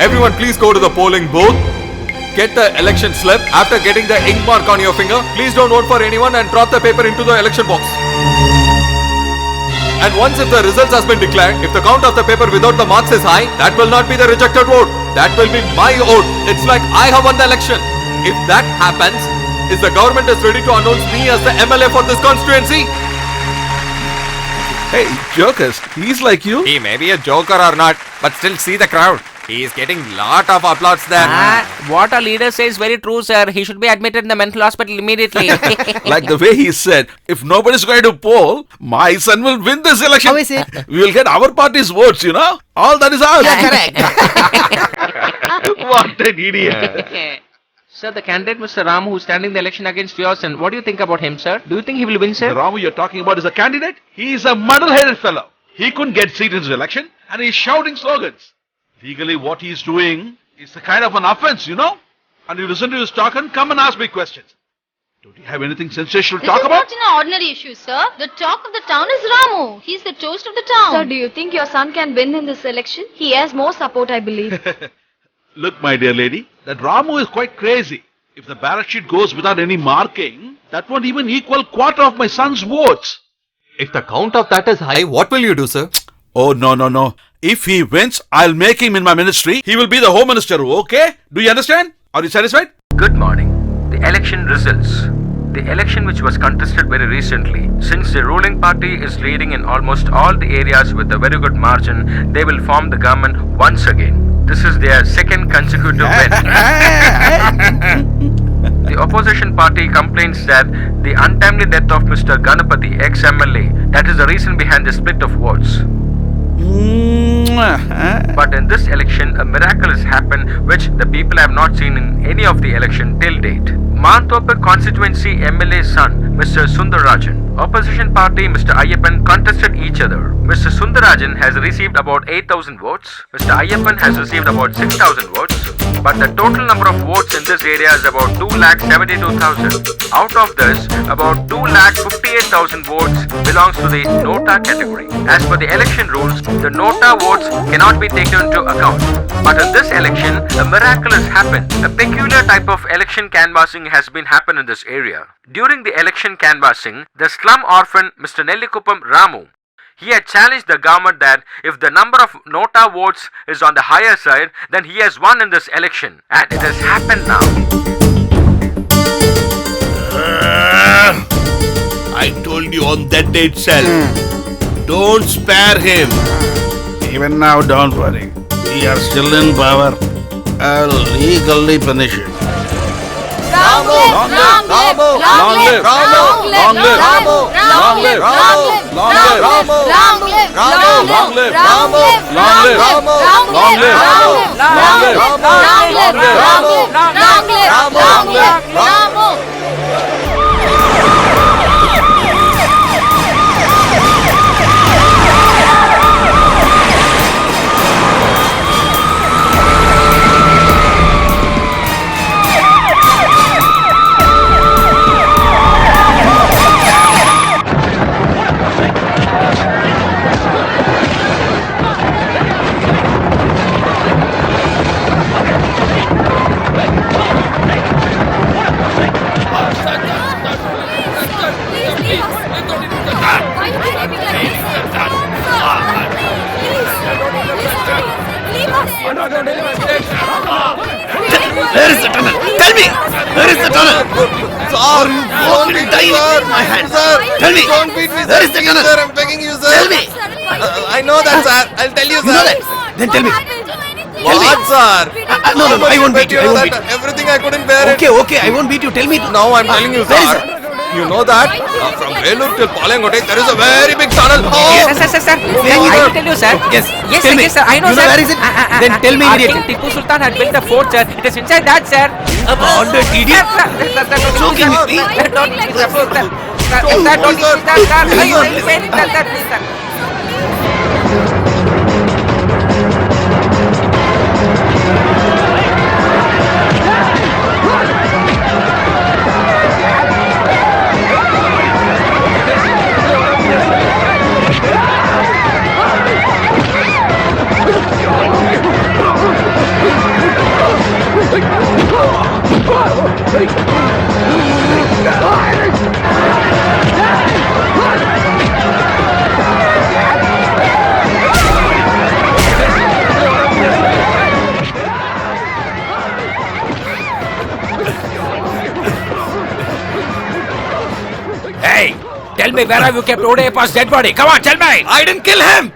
[SPEAKER 6] everyone please go to the polling booth. Get the election slip. After getting the ink mark on your finger, please don't vote for anyone and drop the paper into the election box. And once if the results has been declared, if the count of the paper without the marks is high, that will not be the rejected vote. That will be my vote. It's like I have won the election. If that happens, is the government is ready to announce me as the MLA for this constituency?
[SPEAKER 3] Hey, jokers, he's like you.
[SPEAKER 6] He may be a joker or not, but still see the crowd. He is getting lot of applause there.
[SPEAKER 8] What our leader says is very true, sir. He should be admitted in the mental hospital immediately.
[SPEAKER 3] Like the way he said, if nobody's going to poll, my son will win this election.
[SPEAKER 5] How is it?
[SPEAKER 3] We will get our party's votes, you know. All that is ours.
[SPEAKER 5] Yeah, correct.
[SPEAKER 3] What an idiot.
[SPEAKER 8] Sir, the candidate Mr. Ramu who's standing the election against your son, what do you think about him, sir? Do you think he will win, sir?
[SPEAKER 3] The Ramu you're talking about is a candidate. He is a muddle-headed fellow. He couldn't get seat in his election and he's shouting slogans. Legally, what he's doing is a kind of an offense, you know. And you listen to his talk and come and ask me questions. Don't you have anything sensational to talk about?
[SPEAKER 9] This is not an ordinary issue, sir. The talk of the town is Ramu. He's the toast of the town.
[SPEAKER 4] Sir, do you think your son can win in this election? He has more support, I believe.
[SPEAKER 3] Look, my dear lady, that Ramu is quite crazy. If the ballot sheet goes without any marking, that won't even equal quarter of my son's votes.
[SPEAKER 6] If the count of that is high, what will you do, sir?
[SPEAKER 3] Oh, no. If he wins, I'll make him in my ministry. He will be the home minister, okay? Do you understand? Are you satisfied?
[SPEAKER 7] Good morning. The election results. The election which was contested very recently, since the ruling party is leading in almost all the areas with a very good margin, they will form the government once again. This is their second consecutive win. The opposition party complains that the untimely death of Mr. Ganapati, ex-MLA, that is the reason behind the split of votes. But in this election, a miracle has happened which the people have not seen in any of the election till date. Mantopur constituency MLA's son, Mr. Sundarajan. Opposition party Mr. Ayyappan contested each other. Mr. Sundarajan has received about 8,000 votes. Mr. Ayyappan has received about 6,000 votes. But the total number of votes in this area is about 2,72,000. Out of this, about 2,58,000 votes belongs to the Nota category. As per the election rules, the Nota votes cannot be taken into account. But in this election, a miracle has happened. A peculiar type of election canvassing has been happened in this area. During the election canvassing, the slum orphan Mr. Nellikuppam Ramu, he had challenged the government that if the number of Nota votes is on the higher side, then he has won in this election. And it has happened now.
[SPEAKER 1] I told you on that day itself. Don't spare him.
[SPEAKER 3] Even now, don't worry. We are still in power. I'll legally punish him.
[SPEAKER 2] Long live! Long live! Long live! Long live! Long live! Long live! Long live! Long live! Long live! Long live! Long live! Long live! Long live! Long live! Long live! Long live! Long live! Long live!
[SPEAKER 1] Where is the tunnel? Tell me! Where is the tunnel? Sir, you will die in my hands. Tell me!
[SPEAKER 6] Don't beat me, sir.
[SPEAKER 1] Where is the tunnel?
[SPEAKER 6] Sir, I'm begging you, sir.
[SPEAKER 1] Tell me!
[SPEAKER 6] I know that, sir. I'll tell you,
[SPEAKER 1] You know
[SPEAKER 6] sir.
[SPEAKER 1] that? Then tell me.
[SPEAKER 6] What, sir?
[SPEAKER 1] No, I won't beat you. I won't beat you.
[SPEAKER 6] Everything I couldn't bear it.
[SPEAKER 1] Okay, I won't beat you. Tell me.
[SPEAKER 6] Now I'm telling you,
[SPEAKER 1] Where is
[SPEAKER 6] sir. You know that from Velur till Palangote there is a very big tunnel. Oh,
[SPEAKER 8] Sir. I will tell you, sir.
[SPEAKER 1] Yes.
[SPEAKER 8] Yes,
[SPEAKER 1] Tell
[SPEAKER 8] sir.
[SPEAKER 1] me.
[SPEAKER 8] Yes, sir. I know,
[SPEAKER 1] You know
[SPEAKER 8] sir.
[SPEAKER 1] where is it? Then tell me immediately.
[SPEAKER 8] King Tipu Sultan had built a fort, sir. It is inside that, sir.
[SPEAKER 1] Bonded idiot. Joking with me?
[SPEAKER 8] Don't teach me, sir. Sir, don't teach me, sir. Sir, I will pay it, sir. Please, sir. Hey, tell me where have you kept Odeyapa's dead body? Come on, tell me.
[SPEAKER 6] I didn't kill him.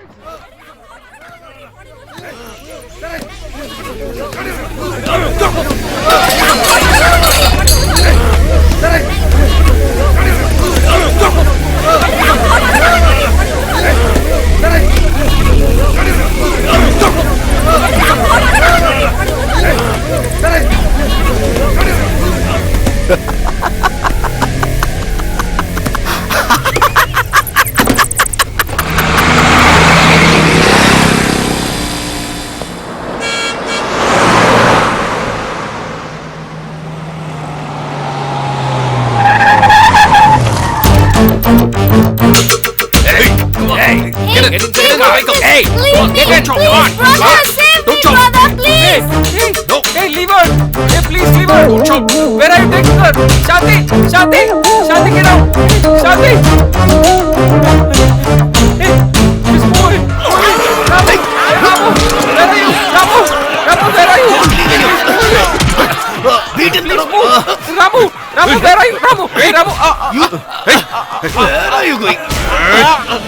[SPEAKER 8] Hey,
[SPEAKER 2] Leave me!
[SPEAKER 8] get in,
[SPEAKER 2] Please,
[SPEAKER 8] come on.
[SPEAKER 2] brother, save me, brother, please!
[SPEAKER 8] Hey, leave her. Hey, please leave her. Where are you taking her? Shanti, get out. Shanti. Hey, this boy. Ramu, where are you? Ramu, where are you?
[SPEAKER 1] Beat him.
[SPEAKER 8] Ramu, where are you? Ramu, hey, Ramu.
[SPEAKER 1] Where are you going?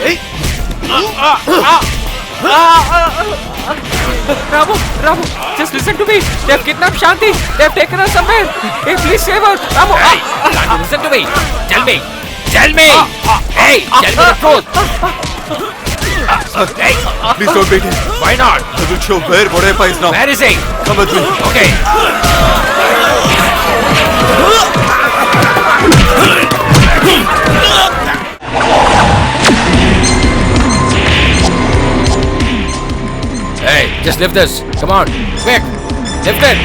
[SPEAKER 1] Hey.
[SPEAKER 8] Ramu, just listen to me. They have kidnapped Shanti. They have taken her somewhere. Hey, please save her. Ramu, Shanti, listen to me. Tell me. Hey, tell me the truth. Hey,
[SPEAKER 6] Please don't beat him.
[SPEAKER 8] why not?
[SPEAKER 6] I will show where Godeyappa is now.
[SPEAKER 8] Where is he?
[SPEAKER 6] Come with me.
[SPEAKER 8] Okay. Hey, just lift this. Come on, quick, lift it.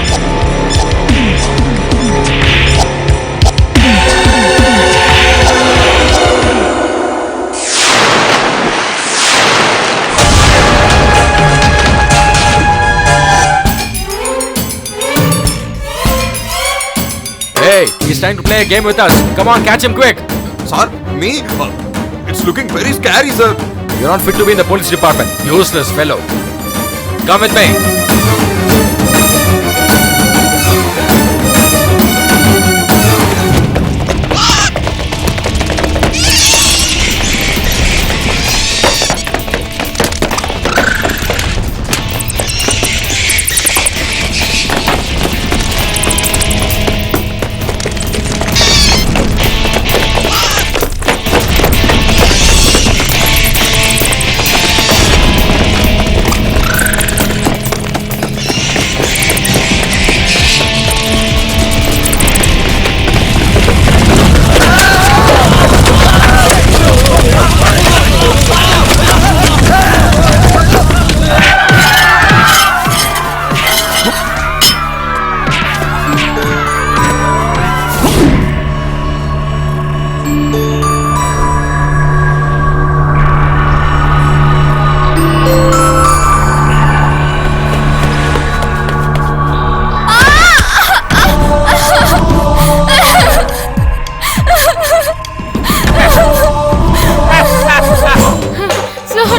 [SPEAKER 8] Hey, he's trying to play a game with us. Come on, catch him quick.
[SPEAKER 6] Sir, me? It's looking very scary, sir.
[SPEAKER 8] You're not fit to be in the police department. Useless fellow. Come with me.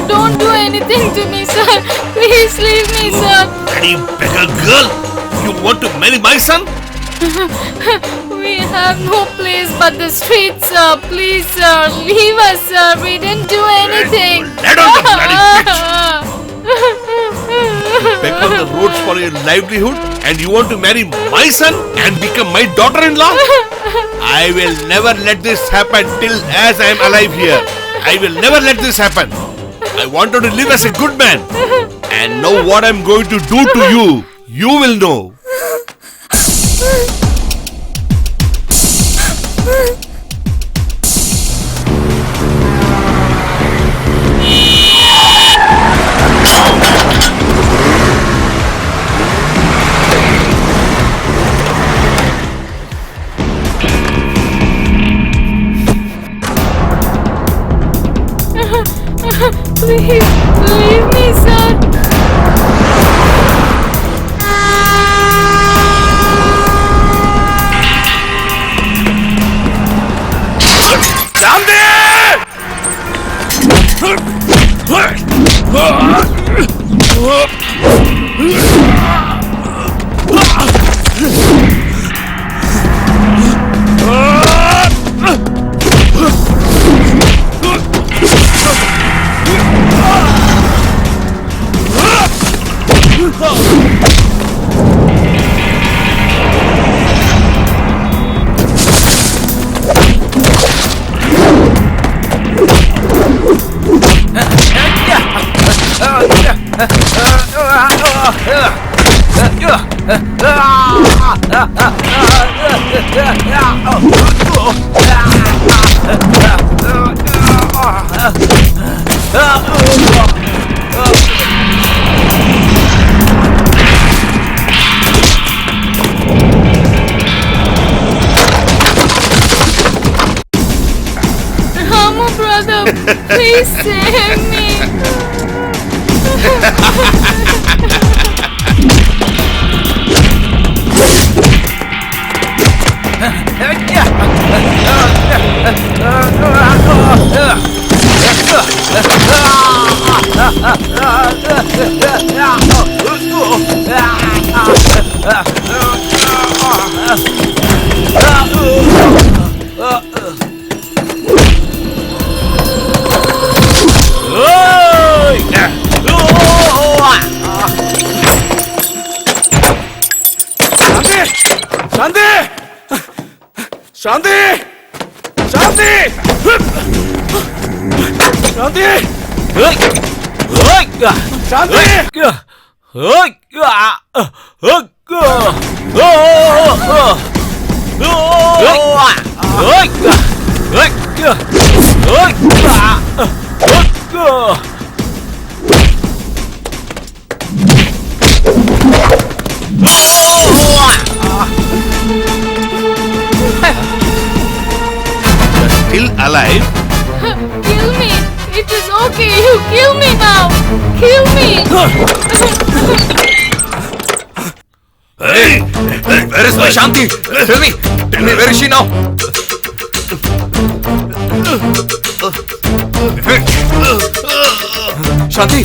[SPEAKER 4] Don't do anything to me, sir. Please leave me, sir.
[SPEAKER 1] Bloody beggar girl! You want to marry my son?
[SPEAKER 4] We have no place but the street, sir. Please, sir. Leave us, sir. We didn't do anything.
[SPEAKER 1] Let on the bloody Beg on the roads for your livelihood and you want to marry my son and become my daughter-in-law? I will never let this happen till as I am alive here. I will never let this happen. I wanted to live as a good man. And know what I'm going to do to you. You will know.
[SPEAKER 4] Please, leave me, sir. Rama, brother, please save me.
[SPEAKER 3] Shanti! Shanti! Shanti! Shanti!
[SPEAKER 1] Still alive?
[SPEAKER 4] Kill me. It is okay. You kill me now. Kill me.
[SPEAKER 1] Hey!
[SPEAKER 6] Where is my Shanti? Tell me, where is she now? Shanti!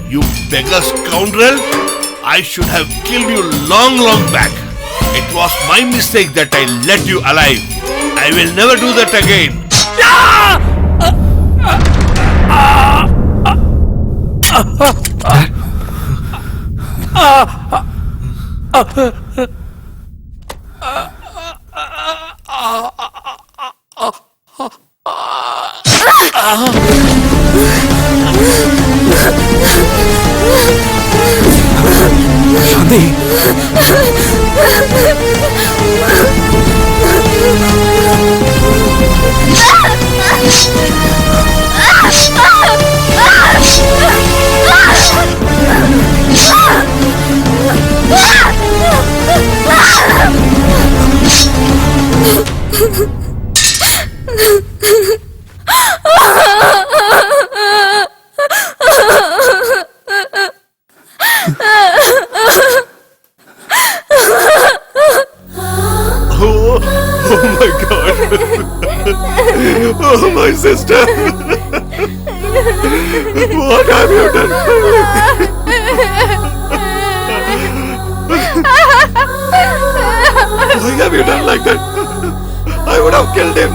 [SPEAKER 1] You beggar scoundrel! I should have killed you long back. It was my mistake that I let you alive. I will never do that again. Oh, my sister! What have you done? Why have you done like that? I would have killed him.